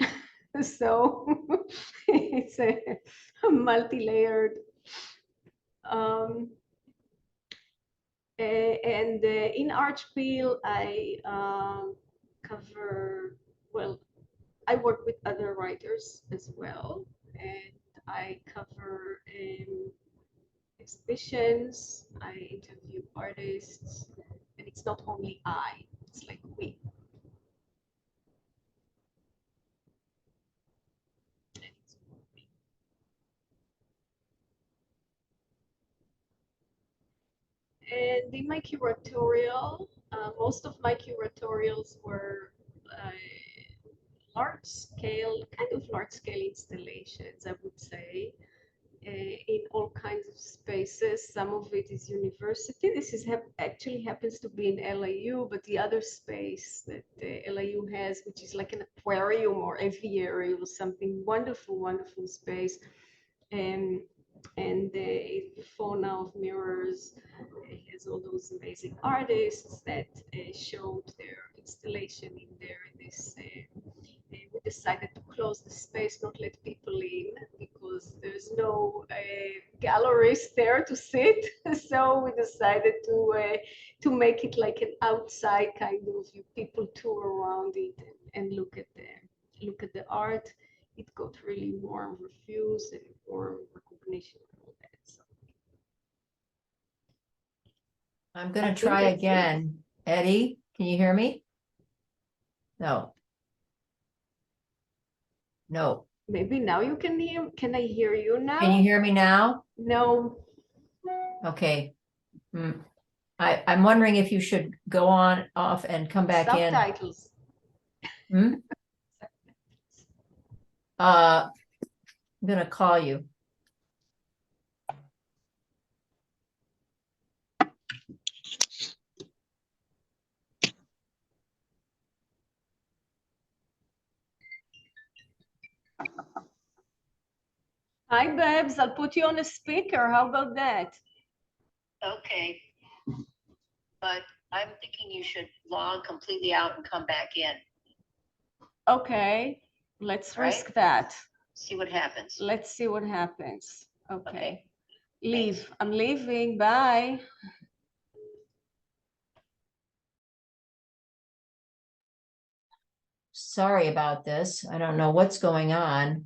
so it's a multi-layered. And in Archpeel, I cover, well, I work with other writers as well, and I cover exhibitions, I interview artists, and it's not only I, it's like we. And in my curatorial, Most of my curatorials were large scale, kind of large scale installations, I would say, in all kinds of spaces. Some of it is university. This is actually happens to be in LAU, but the other space that LAU has, which is like an aquarium or aviary or something, wonderful, wonderful space. And the fauna of mirrors has all those amazing artists that showed their installation in there. We decided to close the space, not let people in, because there's no galleries there to sit. So we decided to make it like an outside kind of, people tour around it and look at the art. It got really warm reviews and warm recognition and all that. So I'm gonna I think try that's it. again. Etty, can you hear me? No. No. maybe now you can hear. Can I hear you now? Can you hear me now? No. Okay. I'm wondering if you should go on, off and come back in. Subtitles. Hmm? I'm gonna call you. Hi, Babs. I'll put you on a speaker. How about that? Okay. But I'm thinking you should log completely out and come back in. Okay. Let's Right. risk that. See what happens. Let's see what happens. Okay. Okay. Leave. I'm leaving. Bye. Sorry about this. I don't know what's going on.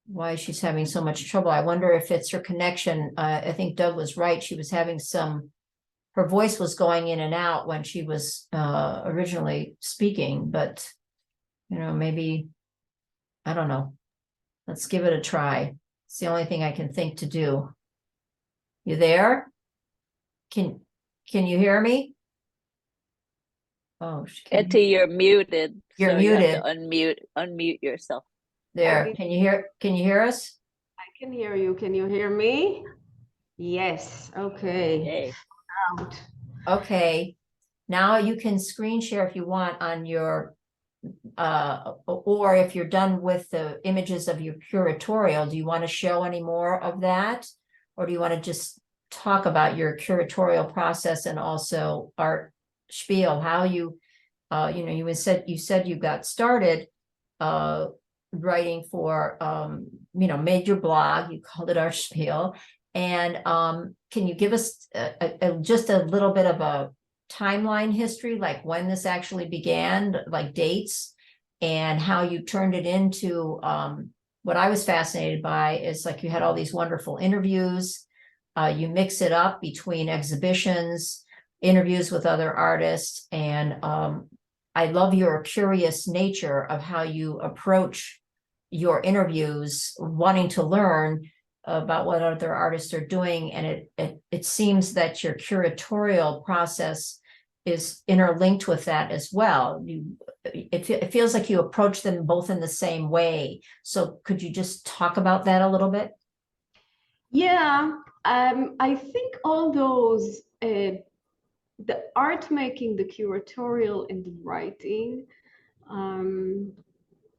Why she's having so much trouble. I wonder if it's her connection. I think Doug was right. She was having her voice was going in and out when she was originally speaking, but maybe, I don't know. Let's give it a try. It's the only thing I can think to do. You there? Can you hear me? Oh, Etty, you're muted. You're so you have muted. to unmute yourself. There. Can you hear us? I can hear you. Can you hear me? Yes. Okay. Yay. Out. Okay. Now you can screen share if you want on your or if you're done with the images of your curatorial, do you want to show any more of that? Or do you want to just talk about your curatorial process and also art spiel, how you you said you got started writing for made your blog, you called it Art Spiel, and can you give us just a little bit of a timeline history, like when this actually began, like dates, and how you turned it into what I was fascinated by is like you had all these wonderful interviews, you mix it up between exhibitions, interviews with other artists, and I love your curious nature of how you approach your interviews, wanting to learn about what other artists are doing. And it seems that your curatorial process is interlinked with that as well. It feels like you approach them both in the same way. So could you just talk about that a little bit? Yeah, I think all those, the art making, the curatorial, and the writing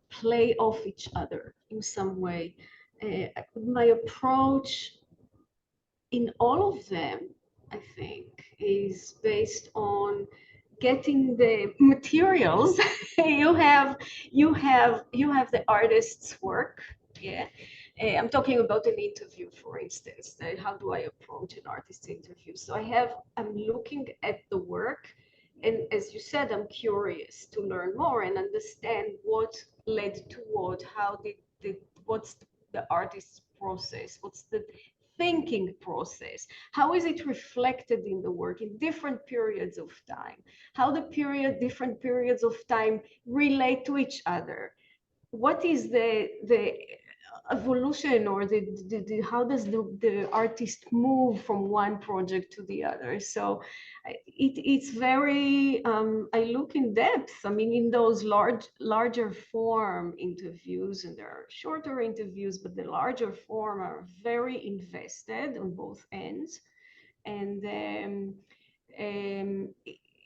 play off each other in some way. My approach in all of them, I think, is based on getting the materials. you have the artist's work. Yeah. I'm talking about an interview, for instance. How do I approach an artist's interview? So I'm looking at the work, and as you said, I'm curious to learn more and understand what led to what, what's the artist's process, what's the thinking process, how is it reflected in the work in different periods of time, how different periods of time relate to each other, what is the evolution, or how does the artist move from one project to the other. So it's very, I look in depth. I mean, in those larger form interviews, and there are shorter interviews, but the larger form are very invested on both ends. And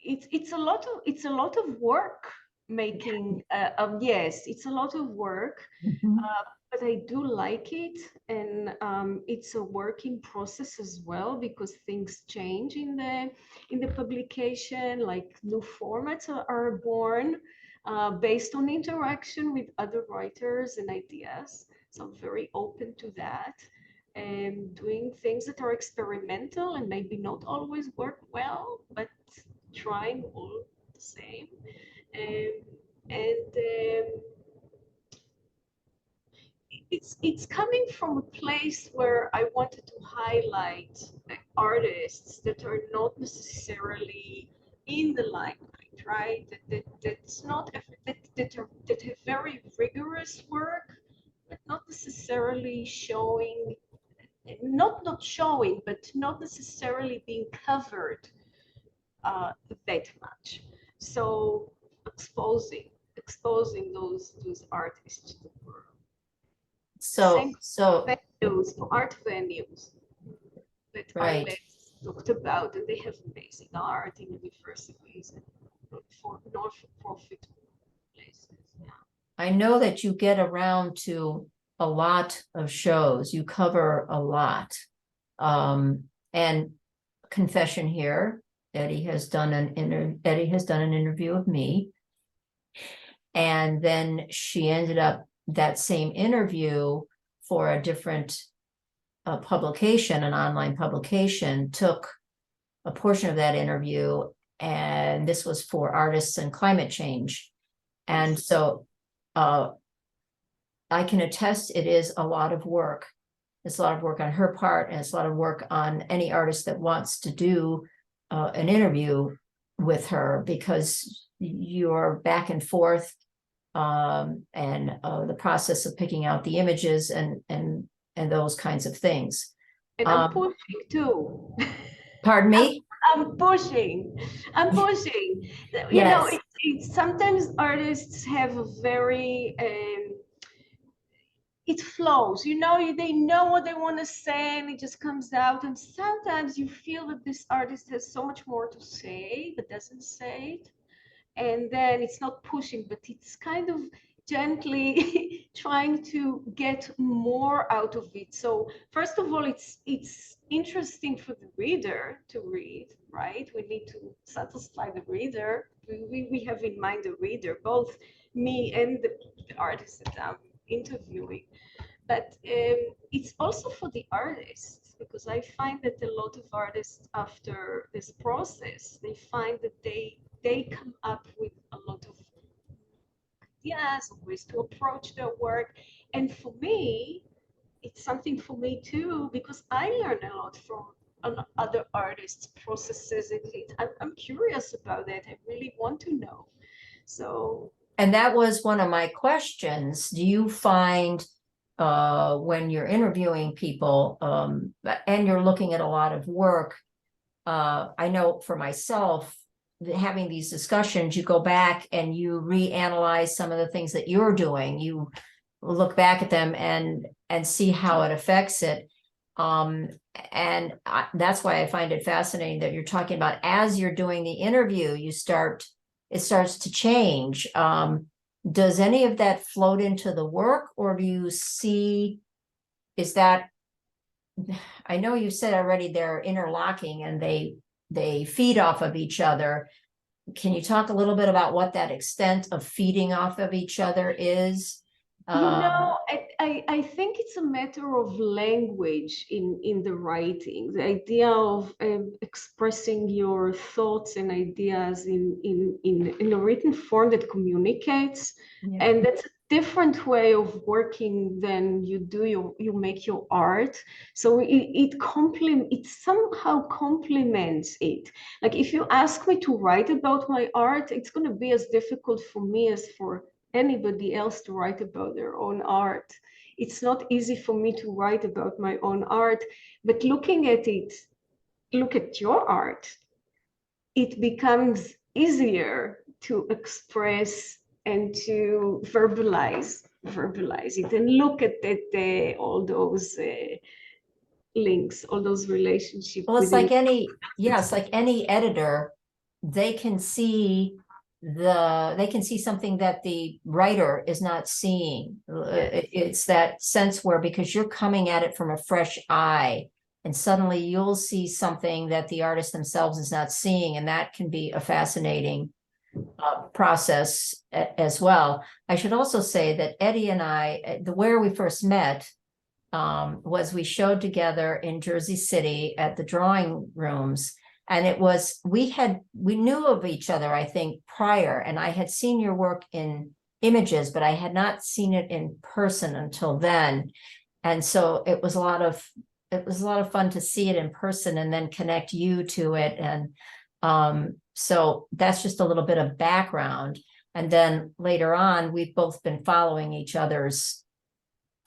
it's a lot of work making, yes, it's a lot of work. But I do like it, and it's a working process as well, because things change in the publication. Like new formats are born based on interaction with other writers and ideas. So I'm very open to that, and doing things that are experimental and maybe not always work well, but trying all the same. It's coming from a place where I wanted to highlight artists that are not necessarily in the limelight, right? That's not that have very rigorous work, but not necessarily showing, not showing, but not necessarily being covered that much. So exposing those artists to the world. So Venues, art venues that Right. artists talked about, and they have amazing art in universities and not-for-profit places. Yeah. I know that you get around to a lot of shows. You cover a lot. And confession here, Etty has done an interview of me. And then she ended up that same interview for a different publication, an online publication, took a portion of that interview, and this was for artists and climate change. And so I can attest it is a lot of work. It's a lot of work on her part, and it's a lot of work on any artist that wants to do an interview with her, because you're back and forth, and the process of picking out the images and those kinds of things. And I'm pushing too. Pardon me? I'm pushing. You know, sometimes artists have a very it flows, you know, they know what they want to say and it just comes out. And sometimes you feel that this artist has so much more to say but doesn't say it, and then it's not pushing, but it's kind of gently trying to get more out of it. So first of all, it's interesting for the reader to read, right? We need to satisfy the reader. We have in mind the reader, both me and the artist that I'm interviewing. But it's also for the artists, because I find that a lot of artists, after this process, they find that they come up with a lot of ideas, ways to approach their work. And for me, it's something for me too, because I learn a lot from other artists' processes. I'm curious about that. I really want to know. So. And that was one of my questions. Do you find when you're interviewing people and you're looking at a lot of work, I know for myself, having these discussions, you go back and you reanalyze some of the things that you're doing. You look back at them and see how it affects it. That's why I find it fascinating that you're talking about, as you're doing the interview, it starts to change. Does any of that float into the work, or do you see, I know you said already they're interlocking and they feed off of each other. Can you talk a little bit about what that extent of feeding off of each other is? You know, I think it's a matter of language in the writing, the idea of expressing your thoughts and ideas in a written form that communicates. Yeah. And that's a different way of working than you make your art. So it somehow complements it. Like if you ask me to write about my art, it's going to be as difficult for me as for anybody else to write about their own art. it's not easy for me to write about my own art, but looking at it, look at your art, it becomes easier to express and to verbalize it, and look at it, all those links, all those relationships. Well, it's like any, yes, like any editor, they can see something that the writer is not seeing. It's that sense where, because you're coming at it from a fresh eye, and suddenly you'll see something that the artist themselves is not seeing, and that can be a fascinating process as well. I should also say that Etty and I, where we first met, was we showed together in Jersey City at the drawing rooms. And it was, we knew of each other, I think, prior, and I had seen your work in images, but I had not seen it in person until then. And so it was a lot of fun to see it in person and then connect you to it. And so that's just a little bit of background. And then later on, we've both been following each other's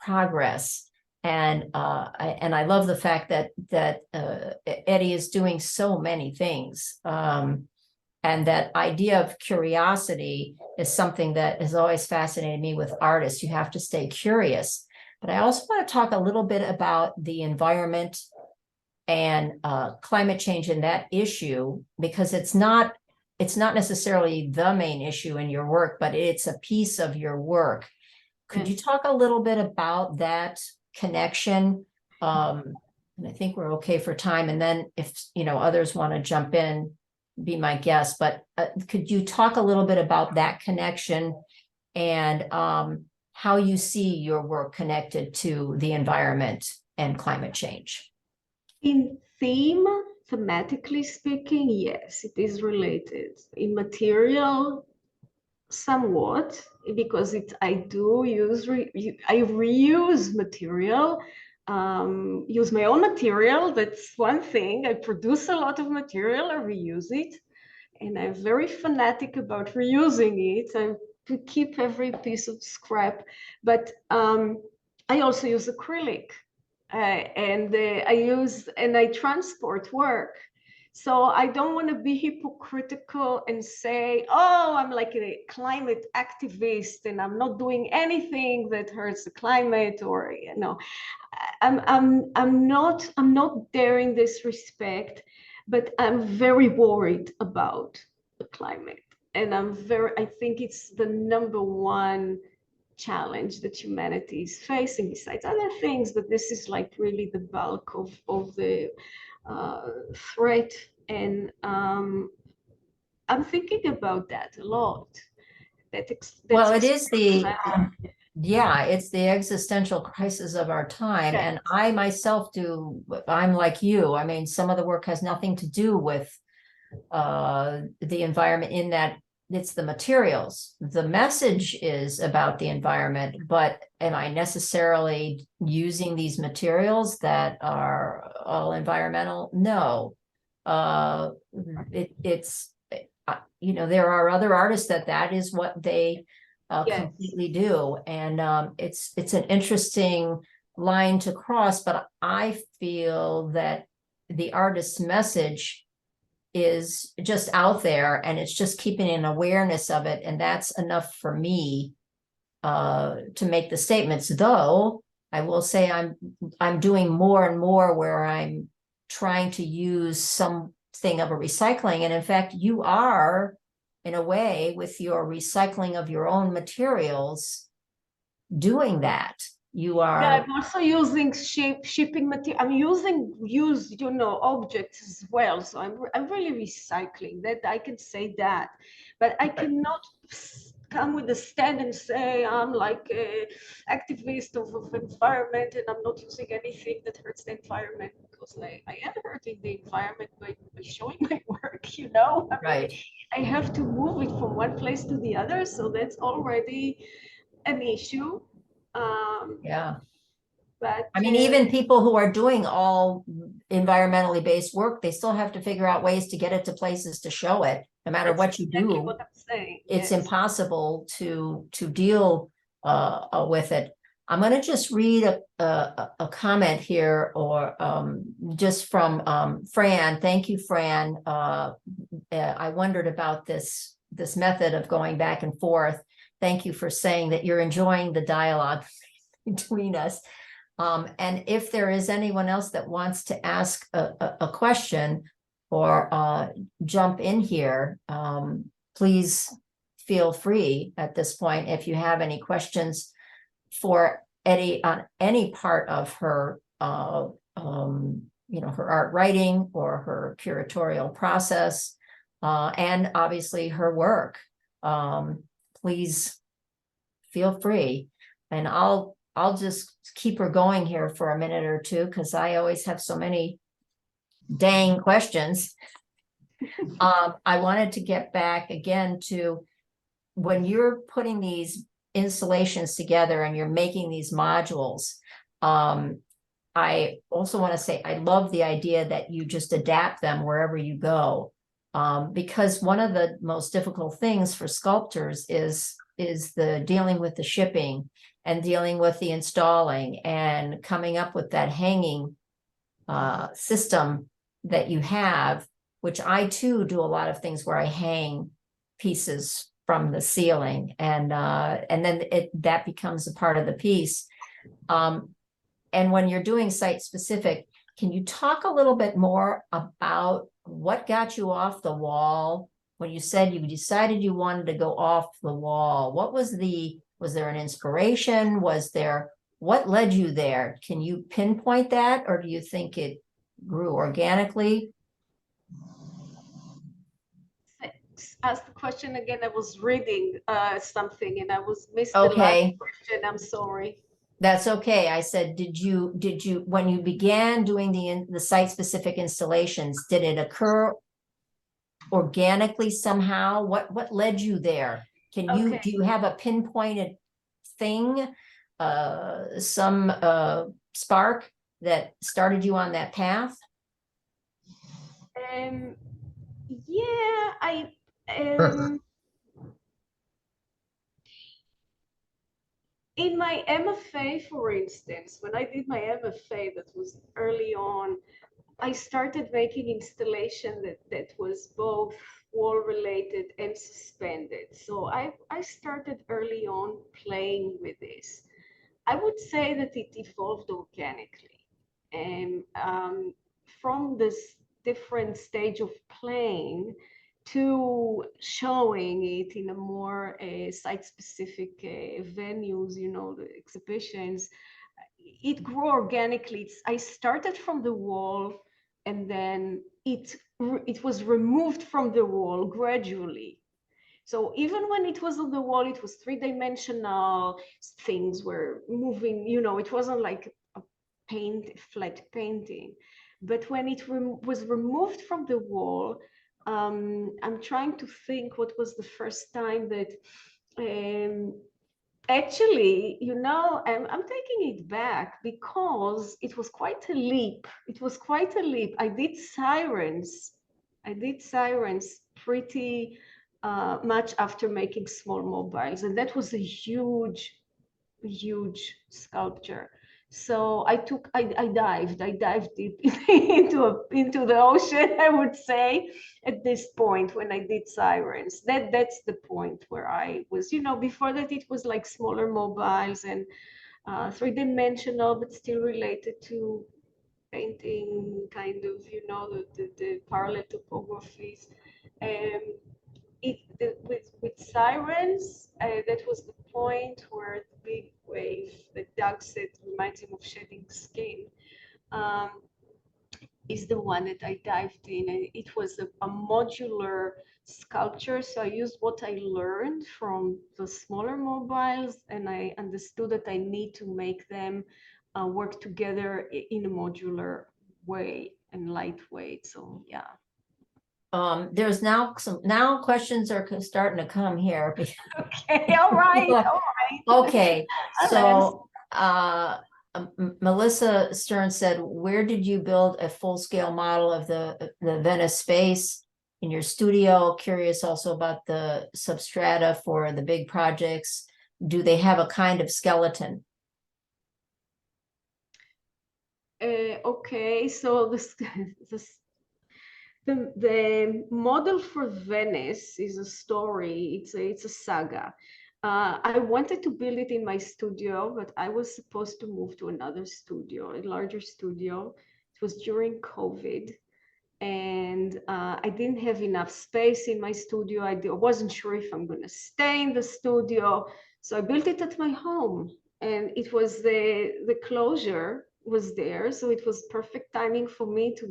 progress. And I love the fact that Etty is doing so many things. And that idea of curiosity is something that has always fascinated me with artists. You have to stay curious. But I also want to talk a little bit about the environment and climate change and that issue, because it's not necessarily the main issue in your work, but it's a piece of your work. Could you talk a little bit about that connection? And I think we're okay for time. And then if others want to jump in, be my guest. But could you talk a little bit about that connection and how you see your work connected to the environment and climate change? In theme, thematically speaking, yes, it is related. In material, somewhat, because I reuse material, use my own material. That's one thing. I produce a lot of material, I reuse it, and I'm very fanatic about reusing it. I keep every piece of scrap, but I also use acrylic, and I transport work. So I don't want to be hypocritical and say, oh, I'm like a climate activist and I'm not doing anything that hurts the climate, or I'm not there in this respect, but I'm very worried about the climate. And I think it's the number one challenge that humanity is facing, besides other things, but this is like really the bulk of the threat. And I'm thinking about that a lot. Well, it is it's the existential crisis of our time. Yes. And I myself I'm like you. I mean, some of the work has nothing to do with the environment, in that it's the materials. The message is about the environment, but am I necessarily using these materials that are all environmental? No. There are other artists that is what they completely do. And it's an interesting line to cross, but I feel that the artist's message is just out there, and it's just keeping an awareness of it. And that's enough for me to make the statements. Though I will say I'm doing more and more where I'm trying to use something of a recycling. And in fact, you are, in a way, with your recycling of your own materials, doing that. You are. Yeah, I'm also using shipping material. I'm using used, objects as well. So I'm really recycling. That I can say that, but I cannot come with a stand and say I'm like a activist of environment and I'm not using anything that hurts the environment, because I am hurting the environment by showing my work. Right. I have to move it from one place to the other, so that's already an issue. But I mean, even people who are doing all environmentally based work, they still have to figure out ways to get it to places to show it. No matter what you do, what I'm saying. it's Yes. impossible to deal with it. I'm going to just read a comment here, or just from Fran. Thank you, Fran. I wondered about this method of going back and forth. Thank you for saying that you're enjoying the dialogue between us. And if there is anyone else that wants to ask a question or jump in here, please feel free at this point if you have any questions for Etty on any part of her, her art writing or her curatorial process, and obviously her work. Please feel free, and I'll just keep her going here for a minute or two, because I always have so many dang questions. I wanted to get back again to when you're putting these installations together and you're making these modules. I also want to say I love the idea that you just adapt them wherever you go, because one of the most difficult things for sculptors is the dealing with the shipping and dealing with the installing and coming up with that hanging system that you have, which I too do a lot of things where I hang pieces from the ceiling, and then that becomes a part of the piece. And when you're doing site specific, can you talk a little bit more about what got you off the wall when you said you decided you wanted to go off the wall? What was there an inspiration? What led you there? Can you pinpoint that, or do you think it grew organically? Ask the question again. I was reading something and I was missed Okay. the last question. I'm sorry. That's okay. I said, did you when you began doing the site specific installations, did it occur organically somehow? What led you there? Do you have a pinpointed thing, some spark that started you on that path? Yeah, in my MFA, for instance, when I did my MFA, that was early on, I started making installation that was both wall related and suspended. So I started early on playing with this. I would say that it evolved organically, and from this different stage of playing to showing it in a more site-specific venues, the exhibitions, it grew organically. I started from the wall, and then it was removed from the wall gradually. So even when it was on the wall, it was three-dimensional, things were moving, it wasn't like a flat painting. But when it was removed from the wall, I'm trying to think what was the first time that actually, I'm taking it back because it was quite a leap. It was quite a leap. I did sirens pretty much after making small mobiles, and that was a huge sculpture. So I dived deep into the ocean, I would say, at this point when I did sirens. That's the point where I was, before that it was like smaller mobiles and three-dimensional, but still related to painting, kind of, the parallel topographies. With sirens, that was the point where the big wave that Doug said reminds him of shedding skin, is the one that I dived in. And it was a modular sculpture. So I used what I learned from the smaller mobiles, and I understood that I need to make them work together in a modular way and lightweight. So yeah. There's now questions are starting to come here. Okay, all right. Okay, so Melissa Stern said, where did you build a full-scale model of the Venice space in your studio? Curious also about the substrata for the big projects. Do they have a kind of skeleton? Okay, so this the model for Venice is a story. It's a saga. I wanted to build it in my studio, but I was supposed to move to another studio, a larger studio. It was during COVID, and I didn't have enough space in my studio. I wasn't sure if I'm going to stay in the studio, so I built it at my home, and it was the closure was there, so it was perfect timing for me to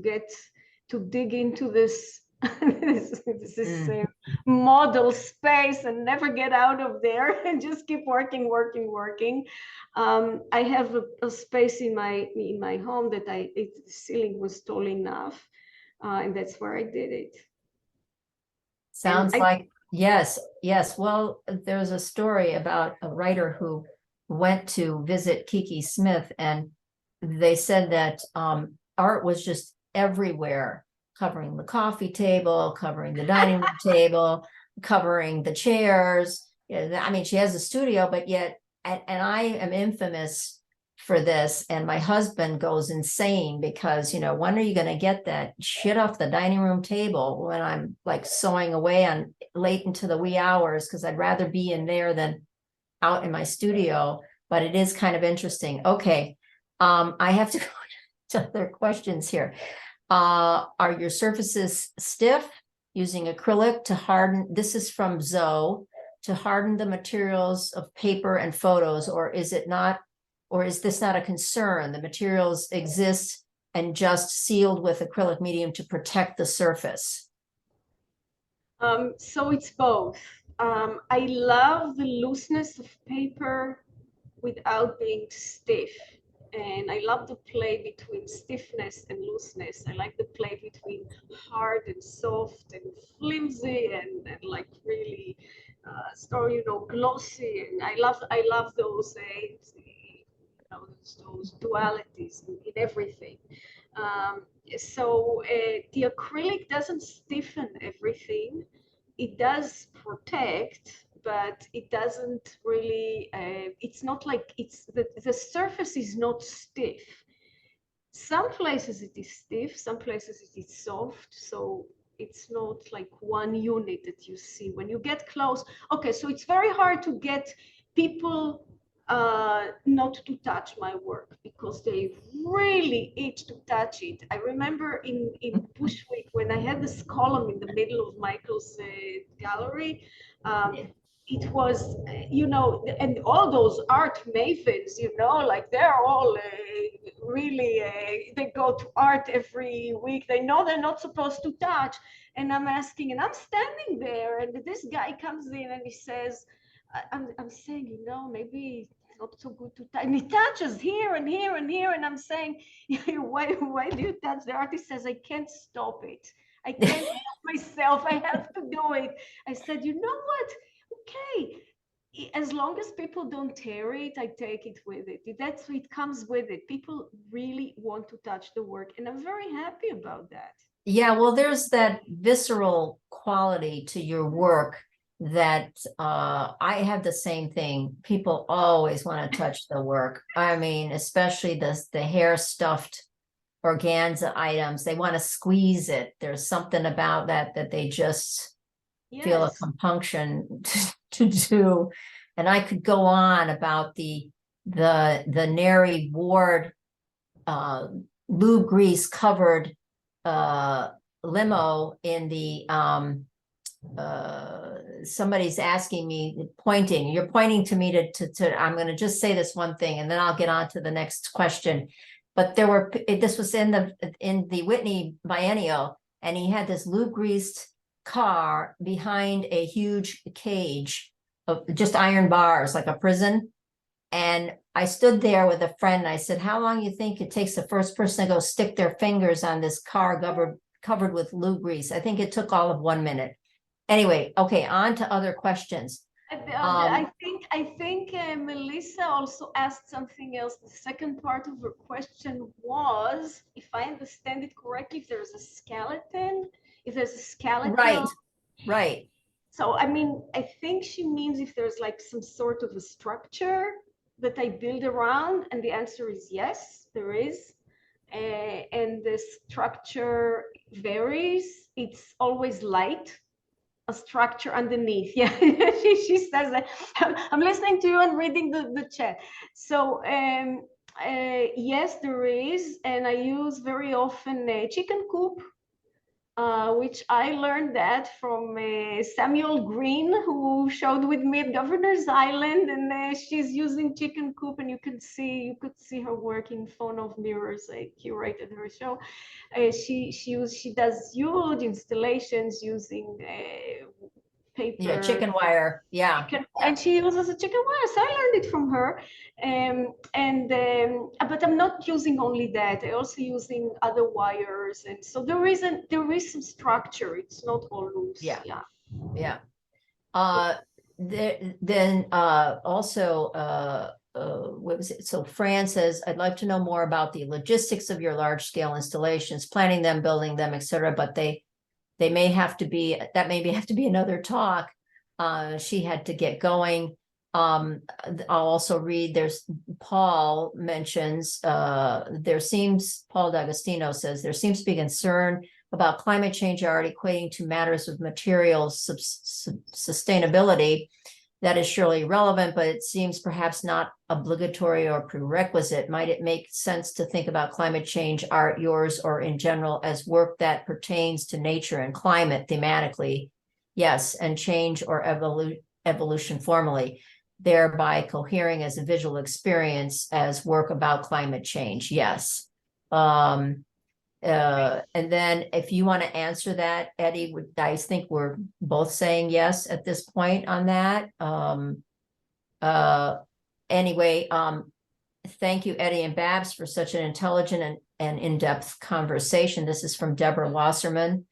dig into this model space and never get out of there and just keep working. I have a space in my home that the ceiling was tall enough, and that's where I did it. Sounds like, yes. Well, there's a story about a writer who went to visit Kiki Smith, and they said that art was just everywhere, covering the coffee table, covering the dining room table, covering the chairs. I mean, she has a studio, but yet, and I am infamous for this, and my husband goes insane because, when are you going to get that shit off the dining room table when I'm like sewing away on late into the wee hours, because I'd rather be in there than out in my studio. But it is kind of interesting. Okay. I have to go to other questions here. Are your surfaces stiff, using acrylic to harden? This is from Zoe, to harden the materials of paper and photos, or is it not? Or is this not a concern? The materials exist and just sealed with acrylic medium to protect the surface. So it's both. I love the looseness of paper without being stiff. And I love the play between stiffness and looseness. I like the play between hard and soft and flimsy and like really glossy. And I love those those dualities in everything. So the acrylic doesn't stiffen everything. It does protect, but it doesn't really, it's not like the surface is not stiff. Some places it is stiff, some places it is soft. So it's not like one unit that you see when you get close. Okay, so it's very hard to get people not to touch my work because they really itch to touch it. I remember in Bushwick when I had this column in the middle of Michael's gallery, it was, and all those art mavens, like they're all really, they go to art every week. They know they're not supposed to touch. And I'm asking, and I'm standing there, and this guy comes in and he says, I'm saying, maybe it's not so good to touch. And he touches here and here and here. And I'm saying, why do you touch? The artist says, I can't stop it. I can't help myself. I have to do it. I said, you know what? Okay. As long as people don't tear it, I take it with it. It comes with it. People really want to touch the work. And I'm very happy about that. Yeah, well, there's that visceral quality to your work that I have the same thing. People always want to touch the work. I mean, especially the hair stuffed organza items. They want to squeeze it. There's something about that they just feel a compunction to do. And I could go on about the Neri Ward lube grease covered limo in the somebody's asking me, you're pointing to me to I'm going to just say this one thing and then I'll get on to the next question. But this was in the Whitney Biennial, and he had this lube greased car behind a huge cage of just iron bars, like a prison. And I stood there with a friend and I said, how long do you think it takes the first person to go stick their fingers on this car covered with lube grease? I think it took all of 1 minute. Anyway, okay, on to other questions. I think Melissa also asked something else. The second part of her question was, if I understand it correctly, if there's a skeleton. Right. So, I mean, I think she means if there's like some sort of a structure that I build around, and the answer is yes, there is. and the structure varies. It's always light, a structure underneath. Yeah, she says that. I'm listening to you and reading the chat. So yes, there is, and I use very often a chicken coop, which I learned that from Samuel Green, who showed with me at Governor's Island, and she's using chicken coop, and you could see her work in front of mirrors. I curated her show. She does huge installations using paper. Yeah, chicken wire. Yeah. And she uses a chicken wire, so I learned it from her. But I'm not using only that. I also using other wires, and so there is some structure. It's not all loose. Yeah. Yeah. Yeah. Then also what was it? So Fran says, I'd like to know more about the logistics of your large scale installations, planning them, building them, etc. But they may have to be, that maybe have to be another talk. She had to get going. I'll also read, there's Paul mentions, Paul D'Agostino says, there seems to be concern about climate change already equating to matters of materials sustainability. That is surely relevant, but it seems perhaps not obligatory or prerequisite. Might it make sense to think about climate change, art, yours, or in general, as work that pertains to nature and climate thematically? Yes, and change or evolution formally, thereby cohering as a visual experience as work about climate change. Yes. And then if you want to answer that, Etty, I think we're both saying yes at this point on that. Anyway, thank you, Etty and Babs, for such an intelligent and in-depth conversation. This is from Deborah Wasserman.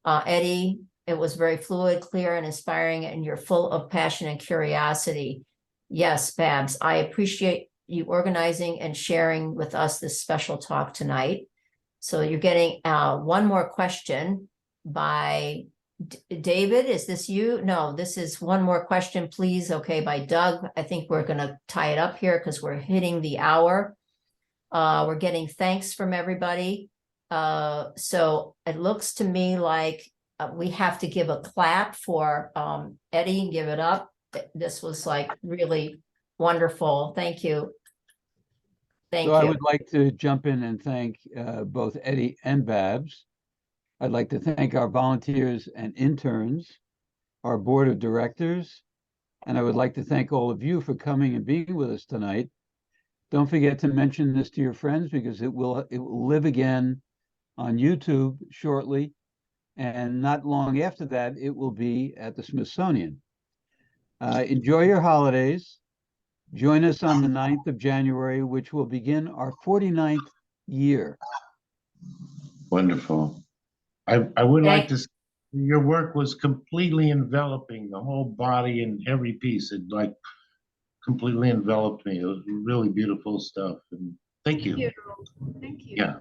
Etty, it was very fluid, clear, and inspiring, and you're full of passion and curiosity. Yes, Babs, I appreciate you organizing and sharing with us this special talk tonight. So you're getting one more question by David. Is this you? No, this is one more question, please. Okay, by Doug. I think we're going to tie it up here because we're hitting the hour. We're getting thanks from everybody. So it looks to me like we have to give a clap for Etty. Give it up. This was like really wonderful. Thank you. Thank you. I would like to jump in and thank both Etty and Babs. I'd like to thank our volunteers and interns, our board of directors, and I would like to thank all of you for coming and being with us tonight. Don't forget to mention this to your friends because it will live again on YouTube shortly, and not long after that, it will be at the Smithsonian. Enjoy your holidays. Join us on the 9th of January, which will begin our 49th year. Wonderful. I would like to say your work was completely enveloping the whole body and every piece. It like completely enveloped me. It was really beautiful stuff. And thank you. Thank you. Yeah.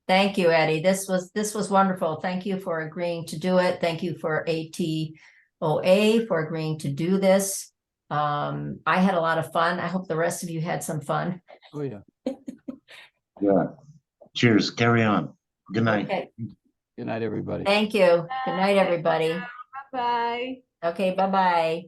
Thank you, Etty. This was wonderful. Thank you for agreeing to do it. Thank you for ATOA for agreeing to do this. I had a lot of fun. I hope the rest of you had some fun. Oh, yeah. Yeah. Cheers. Carry on. Good night. Okay. Good night, everybody. Thank you. Good night, everybody. Bye. Okay, bye-bye.